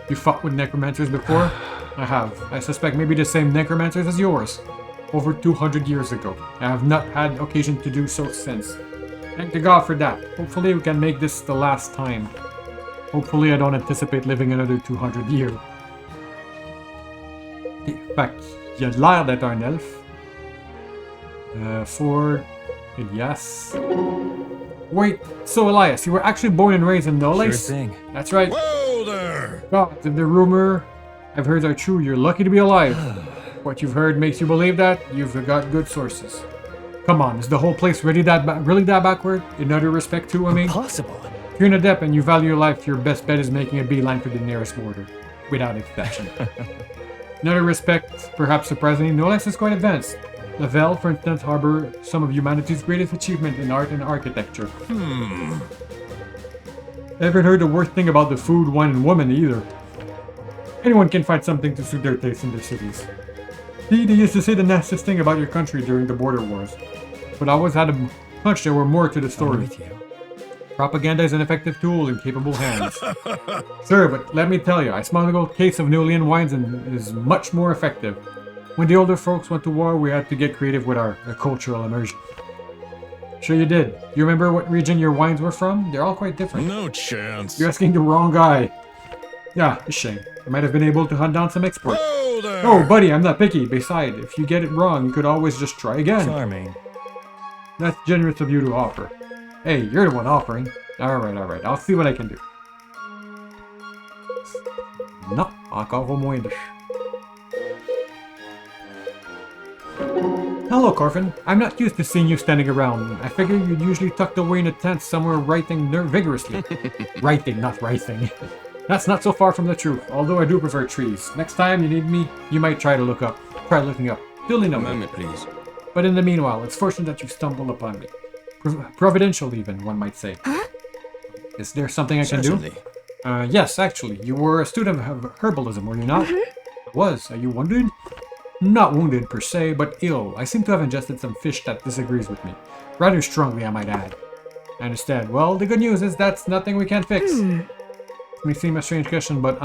You fought with necromancers before? I have. I suspect maybe the same necromancers as yours. Over 200 years ago. I have not had occasion to do so since. Thank to God for that. Hopefully we can make this the last time. Hopefully I don't anticipate living another 200 years. Fait qu'il a l'air d'être un elfe. Ford, Elias. Wait, so Elias, you were actually born and raised in Noles? Sure thing. That's right. Whoa there! God, if the rumor I've heard are true, you're lucky to be alive. What you've heard makes you believe that? You've got good sources. Come on, is the whole place really that backward? In other respect too, I mean? Impossible. If you're an adept and you value your life, your best bet is making a beeline for the nearest border. Without exception. In other respects, perhaps surprisingly, Noles is quite advanced. Lavelle, for instance, harbor some of humanity's greatest achievement in art and architecture. Haven't heard the worst thing about the food, wine, and women either. Anyone can find something to suit their taste in their cities. See, they used to say the nastiest thing about your country during the border wars. But I always had a hunch there were more to the I'm story. with you. Propaganda is an effective tool in capable hands. Sir, but let me tell you, I smuggled a case of Nulian wines and it is much more effective. When the older folks went to war, we had to get creative with our cultural immersion. Sure you did. You remember what region your wines were from? They're all quite different. No chance. You're asking the wrong guy. Yeah, a shame. I might have been able to hunt down some exports. Whoa there! Oh, buddy, I'm not picky. Besides, if you get it wrong, you could always just try again. Charming. That's generous of you to offer. Hey, you're the one offering. Alright. I'll see what I can do. Non, encore au moins 2. Hello, Corvin. I'm not used to seeing you standing around. I figured you'd usually tucked away in a tent somewhere writing vigorously. Writing, not writing. That's not so far from the truth, although I do prefer trees. Next time you need me, you might try looking up. Duly noted. Moment, please. But in the meanwhile, it's fortunate that you stumbled upon me. Providential even, one might say. Huh? Is there something I can Certainly. do? Yes, actually. You were a student of herbalism, were you not? I was. Are you wounded? Not wounded per se, but ill. I seem to have ingested some fish that disagrees with me. Rather strongly, I might add. I understand. Well, the good news is that's nothing we can't fix. May seem a strange question, but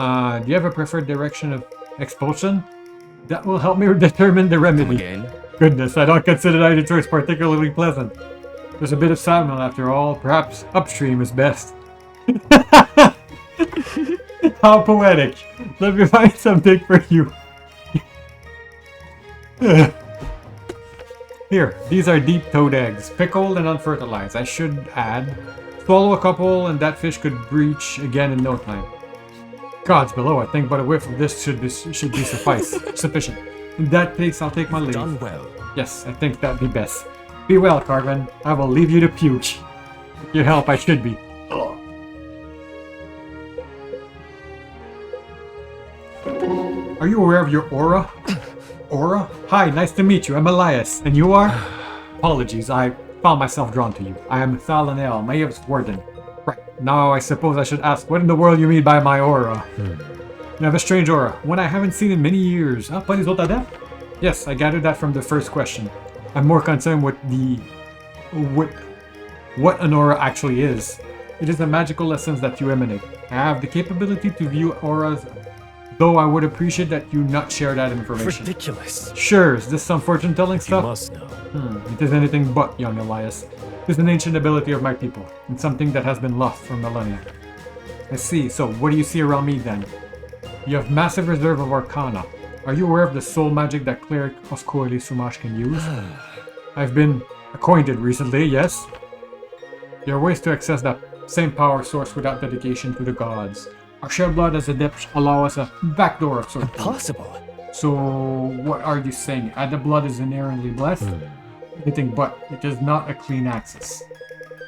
do you have a preferred direction of expulsion? That will help me determine the Come remedy. again. Goodness, I don't consider either choice particularly pleasant. There's a bit of salmon after all. Perhaps upstream is best. How poetic. Let me find something for you. Here, these are deep-toed eggs, pickled and unfertilized. I should add. Swallow a couple and that fish could breach again in no time. Gods below, I think but a whiff of this should be sufficient. In that case, I'll take my leave. Done well. Yes, I think that'd be best. Be well, Carven. I will leave you to puke. With your help, I should be. Are you aware of your aura? Aura? Hi, nice to meet you. I'm Elias. And you are? Apologies, I found myself drawn to you. I am Thalanel, Maeve's warden. Right, now I suppose I should ask, what in the world you mean by my aura? You have a strange aura, one I haven't seen in many years. Ah, pas les autres adeptes? Yes, I gathered that from the first question. I'm more concerned with what an aura actually is. It is a magical essence that you emanate. I have the capability to view auras, though I would appreciate that you not share that information. Ridiculous. Sure, is this some fortune-telling You stuff? must know. It is anything but, young Elias. It is an ancient ability of my people, and something that has been lost for millennia. I see, so what do you see around me then? You have massive reserve of arcana. Are you aware of the soul magic that Cleric Oscoili Sumash can use? I've been acquainted recently, yes. There are ways to access that same power source without dedication to the gods. Our shared blood as adepts allow us a backdoor of sorts. Impossible. So, what are you saying? The blood is inherently blessed? Anything but. It is not a clean access.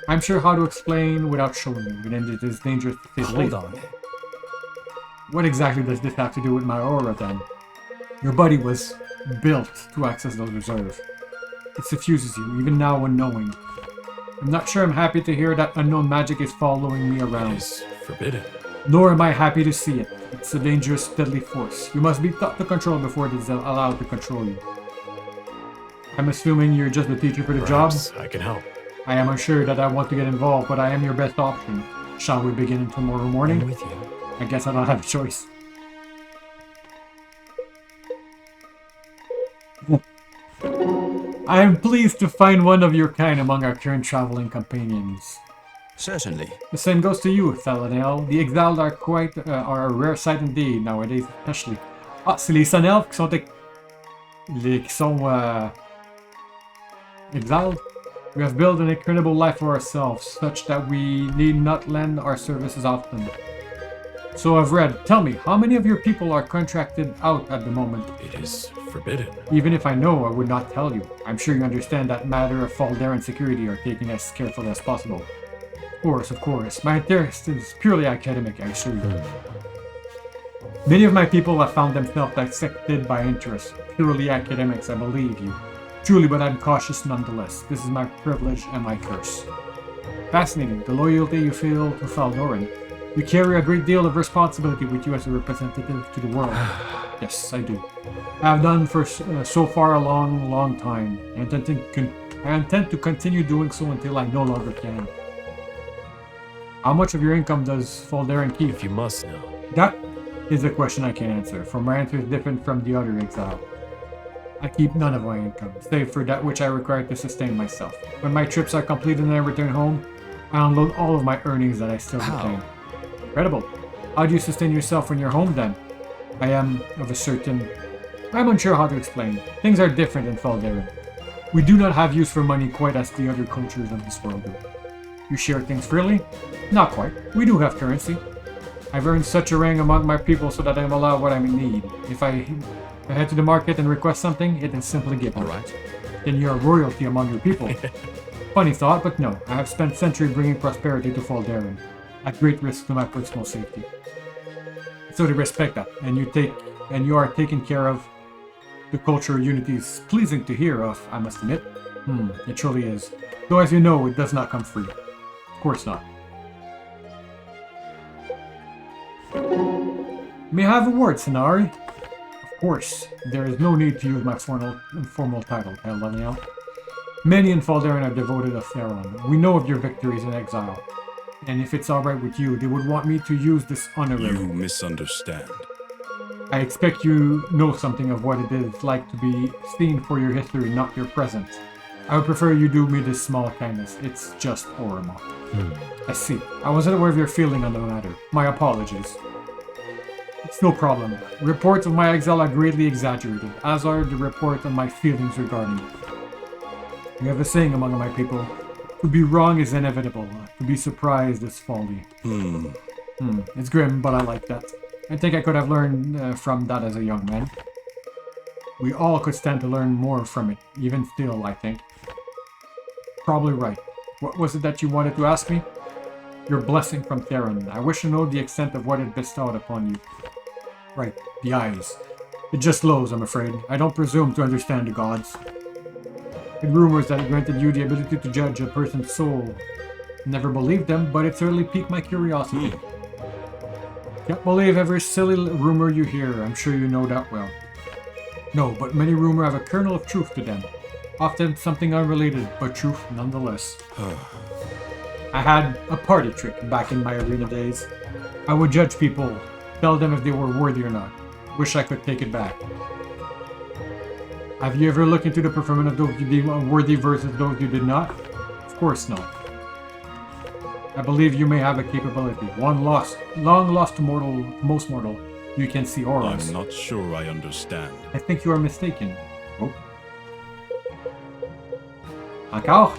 I'm sure how to explain without showing you, and it is dangerous to say the Hold least. on. What exactly does this have to do with my aura then? Your body was built to access those reserves. It suffuses you, even now unknowing. I'm not sure I'm happy to hear that unknown magic is following me It around. is forbidden. Nor am I happy to see it. It's a dangerous, deadly force. You must be taught to control before it is allowed to control you. I'm assuming you're just the teacher for the job? Perhaps I can help. I am unsure that I want to get involved, but I am your best option. Shall we begin tomorrow I'm morning? with you. I guess I don't have a choice. I am pleased to find one of your kind among our current traveling companions. Certainly. The same goes to you, Thalanel. The exiled are are a rare sight indeed, nowadays especially. Ah, c'est les Sun-Elfs qui sont exiled? We have built an incredible life for ourselves, such that we need not lend our services often. So I've read. Tell me, how many of your people are contracted out at the moment? It is forbidden. Even if I know, I would not tell you. I'm sure you understand that matter of Faldaran security are taken as carefully as possible. Of course. My interest is purely academic, I assure you. Many of my people have found themselves dissected by interest. Purely academics, I believe you. Truly, but I'm cautious nonetheless. This is my privilege and my curse. Fascinating, the loyalty you feel to Faldoran. You carry a great deal of responsibility with you as a representative to the world. Yes, I do. I have done for so far a long time. I intend to continue doing so until I no longer can. How much of your income does Faldaran keep? If you must know. That is a question I can't answer, for my answer is different from the other exile. I keep none of my income, save for that which I require to sustain myself. When my trips are complete and I return home, I unload all of my earnings that I still retain. Incredible. How do you sustain yourself when you're home then? I'm unsure how to explain. Things are different in Faldaran. We do not have use for money quite as the other cultures of this world do. You share things freely? Not quite. We do have currency. I've earned such a rank among my people so that I am allowed what I need. If I head to the market and request something, it is simply given. Alright. Then you're royalty among your people. Funny thought, but no. I have spent centuries bringing prosperity to Faldaran, at great risk to my personal safety. So they respect that, and you are taken care of. The cultural unity is pleasing to hear of, I must admit. It truly is. Though as you know, it does not come free. Of course not. May I have a word, Senari? Of course. There is no need to use my formal title, Eleniel. Many in Faldaran are devoted to Theron. We know of your victories in exile. And if it's alright with you, they would want me to use this honorary. You misunderstand. I expect you know something of what it is like to be seen for your history, not your present. I would prefer you do me this small kindness. It's just horrible. I see. I wasn't aware of your feeling on the matter. My apologies. It's no problem. Reports of my exile are greatly exaggerated, as are the reports of my feelings regarding it. We have a saying among my people, to be wrong is inevitable, to be surprised is folly. It's grim, but I like that. I think I could have learned from that as a young man. We all could stand to learn more from it, even still, I think. Probably right. What was it that you wanted to ask me? Your blessing from Theron. I wish to know the extent of what it bestowed upon you. Right, the eyes. It just glows, I'm afraid. I don't presume to understand the gods. It rumors that it granted you the ability to judge a person's soul. Never believed them, but it certainly piqued my curiosity. Can't believe every silly rumor you hear. I'm sure you know that well. No, but many rumors have a kernel of truth to them. Often something unrelated, but truth nonetheless. I had a party trick back in my arena days. I would judge people, tell them if they were worthy or not. Wish I could take it back. Have you ever looked into the preferment of those you deem unworthy versus those you did not? Of course not. I believe you may have a capability. One lost, long lost to most mortal. You can see auras. I'm not sure I understand. I think you are mistaken. Oh. Encore?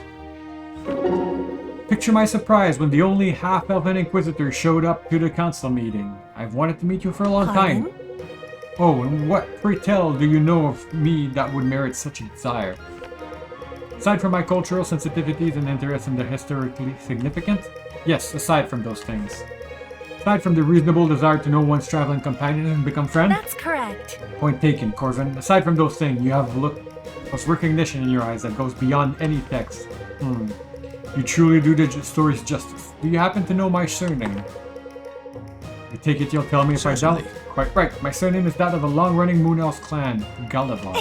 Picture my surprise when the only half-elven Inquisitor showed up to the council meeting. I've wanted to meet you for a long time. Oh, and what, pray tell, do you know of me that would merit such a desire? Aside from my cultural sensitivities and interest in the historically significant? Yes, aside from those things. Aside from the reasonable desire to know one's traveling companion and become friend? That's correct. Point taken, Corvin. Aside from those things, you have a look of recognition in your eyes that goes beyond any text. You truly do the stories justice. Do you happen to know my surname? I take it you'll tell me if I doubt. Quite right. My surname is that of a long-running Moon Elf clan, Gullivar.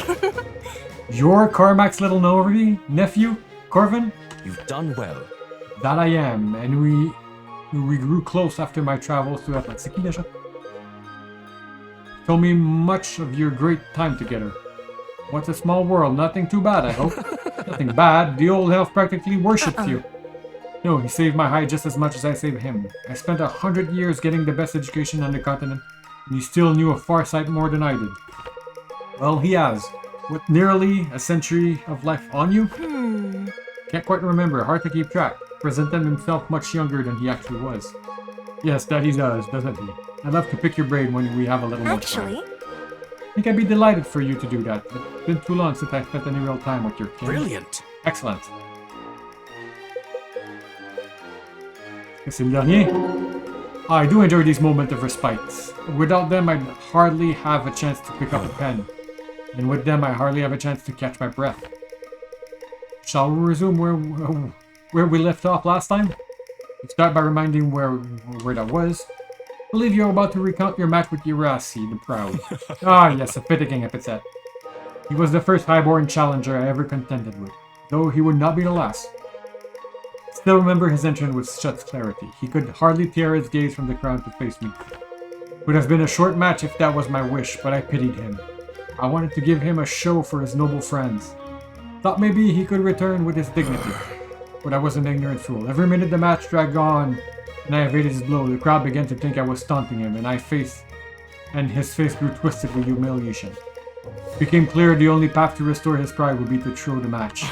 You're Carmack's little nephew, Corvin? You've done well. That I am, and we grew close after my travels to Atlantic. Told me much of your great time together. What's a small world? Nothing too bad, I hope. Nothing bad. The old elf practically worships you. No, he saved my hide just as much as I saved him. I spent 100 years getting the best education on the continent, and he still knew a far sight more than I did. Well, he has. With nearly a century of life on you? Can't quite remember. Hard to keep track. Presented himself much younger than he actually was. Yes, that he does, doesn't he? I'd love to pick your brain when we have a little more time. I think I'd be delighted for you to do that. It's been too long since I spent any real time with your kin. Brilliant. Excellent. C'est le dernier. I do enjoy these moments of respite. Without them, I'd hardly have a chance to pick up a pen. And with them, I hardly have a chance to catch my breath. Shall we resume where we left off last time? Let's start by reminding where that was. I believe you're about to recount your match with Irasi, the Proud. Ah, yes, a fitting epithet. He was the first highborn challenger I ever contended with, though he would not be the last. Still remember his entrance with such clarity. He could hardly tear his gaze from the crowd to face me. Would have been a short match if that was my wish, but I pitied him. I wanted to give him a show for his noble friends. Thought maybe he could return with his dignity. But I was an ignorant fool. Every minute the match dragged on, and I evaded his blow. The crowd began to think I was taunting him, and his face grew twisted with humiliation. It became clear the only path to restore his pride would be to throw the match.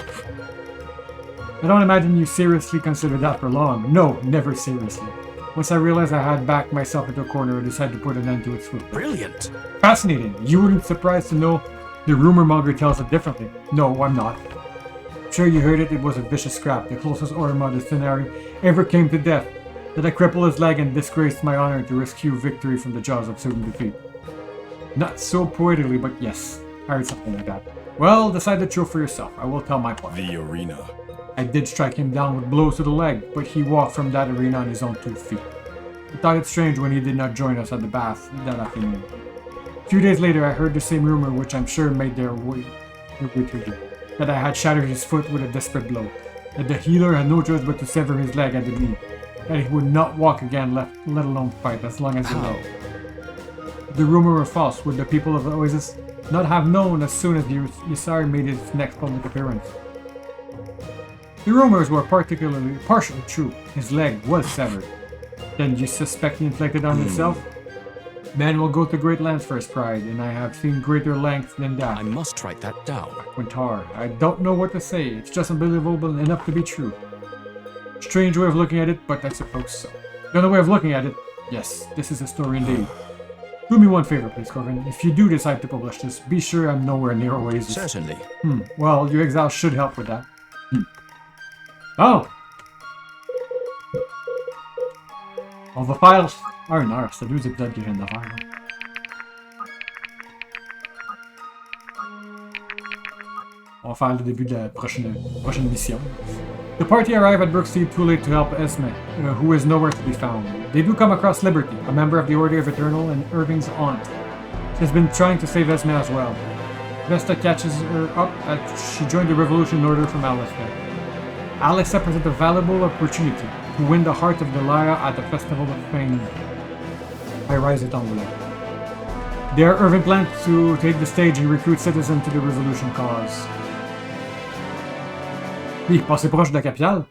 I don't imagine you seriously considered that for long. No, never seriously. Once I realized I had backed myself into a corner, I decided to put an end to its foot. Brilliant. Fascinating. You wouldn't be surprised to know the rumor monger tells it differently. No, I'm not. I'm sure you heard it. It was a vicious scrap. The closest Orma the Thenari ever came to death. That I cripple his leg and disgraced my honor to rescue victory from the jaws of certain defeat. Not so poetically, but yes. I heard something like that. Well, decide the truth for yourself. I will tell my part. The arena. I did strike him down with blows to the leg, but he walked from that arena on his own 2 feet. I thought it strange when he did not join us at the bath that afternoon. A few days later, I heard the same rumor, which I'm sure made their way to you, that I had shattered his foot with a desperate blow, that the healer had no choice but to sever his leg at the knee, that he would not walk again, let alone fight, as long as he lived. If the rumor were false, would the people of the Oasis not have known as soon as Ysar made his next public appearance? The rumors were partially true. His leg was severed. Then you suspect he inflicted on himself? Man will go to great lengths for his pride, and I have seen greater lengths than that. I must write that down. Quintar, I don't know what to say. It's just unbelievable enough to be true. Strange way of looking at it, but I suppose so. Another way of looking at it, yes, this is a story indeed. Do me one favor, please, Corvin. If you do decide to publish this, be sure I'm nowhere near Oasis. Certainly. Well, your exile should help with that. Oh! Well, the files are in ours, ça nous épisodes que je viens de faire. On va faire le début de la prochaine mission. The party arrive at Brooksteed too late to help Esme, who is nowhere to be found. They do come across Liberty, a member of the Order of Eternal and Irving's aunt. She has been trying to save Esme as well. Vesta catches her up as she joined the Revolution Order from Alistair. Alistair presents a valuable opportunity to win the heart of Delia at the Festival of Fame. I rise it on below. There, Irving plans to take the stage and recruit citizens to the Revolution cause. Oui, passez proche de la capitale.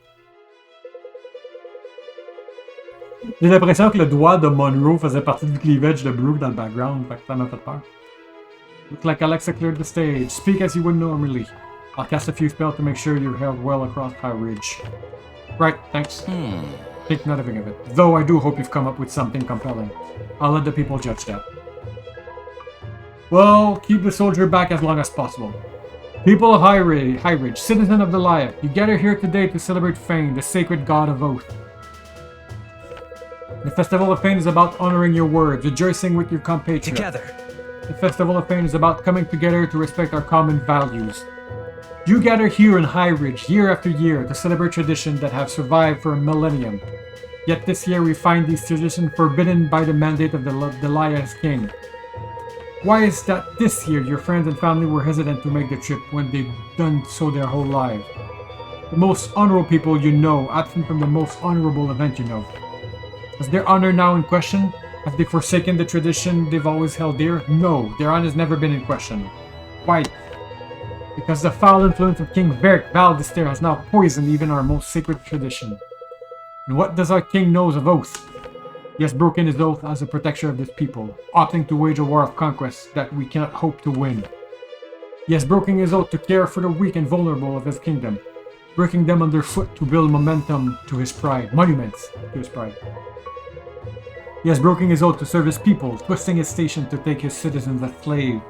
J'ai l'impression que le doigt de Monroe faisait partie du cleavage de Brooke dans le background, fait que ça m'a fait peur. Looks like Alexa cleared the stage. Speak as you would normally. I'll cast a few spells to make sure you're held well across High Ridge. Right, thanks. Think nothing of it. Though I do hope you've come up with something compelling. I'll let the people judge that. Well, keep the soldier back as long as possible. People of High Ridge, citizen of Delia, you gather here today to celebrate Fane, the sacred god of oath. The Festival of Fane is about honoring your words, rejoicing with your compatriots. Together. The Festival of Fane is about coming together to respect our common values. You gather here in High Ridge year after year to celebrate traditions that have survived for a millennium. Yet this year we find these traditions forbidden by the mandate of the Delia's king. Why is that this year your friends and family were hesitant to make the trip when they've done so their whole life? The most honorable people you know, absent from the most honorable event you know. Is their honor now in question? Have they forsaken the tradition they've always held dear? No, their honor has never been in question. Why? Because the foul influence of King Verk Valdister has now poisoned even our most sacred tradition. And what does our king know of oath? He has broken his oath as a protector of this people, opting to wage a war of conquest that we cannot hope to win. He has broken his oath to care for the weak and vulnerable of his kingdom, breaking them underfoot to build momentum to his pride, monuments to his pride. He has broken his oath to serve his people, twisting his station to take his citizens as slaves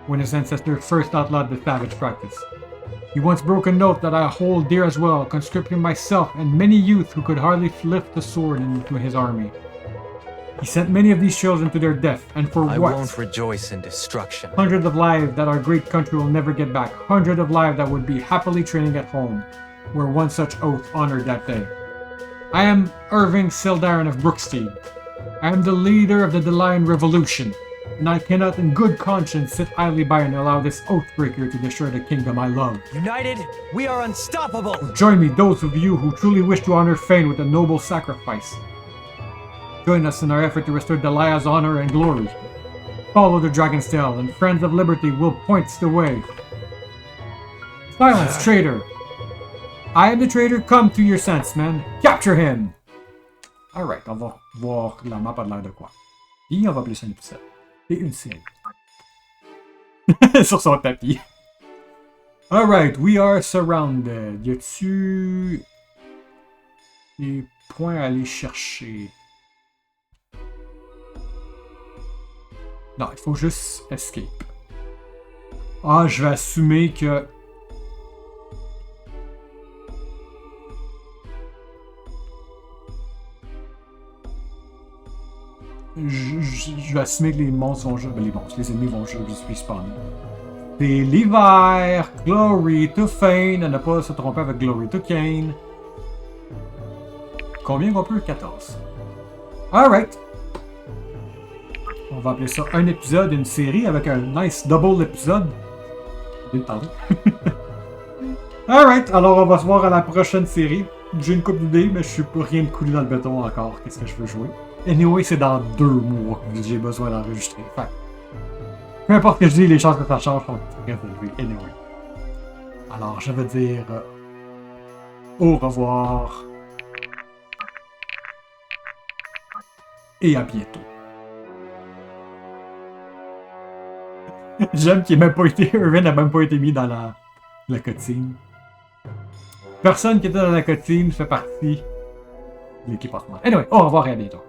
when his ancestors first outlawed the savage practice. He once broke an oath that I hold dear as well, conscripting myself and many youth who could hardly lift the sword into his army. He sent many of these children to their death, and for I what? won't rejoice in destruction. Hundreds of lives that our great country will never get back. Hundreds of lives that would be happily training at home, were one such oath honored that day. I am Irving Sildarin of Brooksteed. I am the leader of the Delian Revolution, and I cannot in good conscience sit idly by and allow this oathbreaker to destroy the kingdom I love. United, we are unstoppable! Join me, those of you who truly wish to honor Fane with a noble sacrifice. Join us in our effort to restore Delia's honor and glory. Follow the Dragon's Tail, and Friends of Liberty will point the way. Silence, traitor! I am the traitor, come to your sense, man. Capture him! Alright, on va voir la map a l'air de quoi. Et on va appeler ça un épisode. Et une série. Sur son tapis. Alright, we are surrounded. Y a-tu des points à aller chercher? Non, il faut juste escape. Ah, je vais assumer que... Je vais assumer que les monstres vont jouer. Les monstres, les ennemis vont jouer, je suis spawné. C'est l'hiver, Glory to Fane, à ne pas se tromper avec Glory to Kane. Combien qu'on peut? 14. Alright. On va appeler ça un épisode, une série, avec un nice double épisode. J'ai parlé. Alright, alors on va se voir à la prochaine série. J'ai une couple d'idées, mais je suis pas rien de coulé dans le béton encore. Qu'est-ce que je veux jouer? Anyway, c'est dans 2 mois que j'ai besoin d'enregistrer. Fait, peu importe ce que je dis, les chances que ça change sont très élevées. Anyway. Alors, je veux dire... au revoir. Et à bientôt. J'aime qu'il n'ait même pas été... Irvin n'a même pas été mis dans la cutscene. Personne qui était dans la cutscene fait partie de l'équipe Osman. Anyway, au revoir et à bientôt.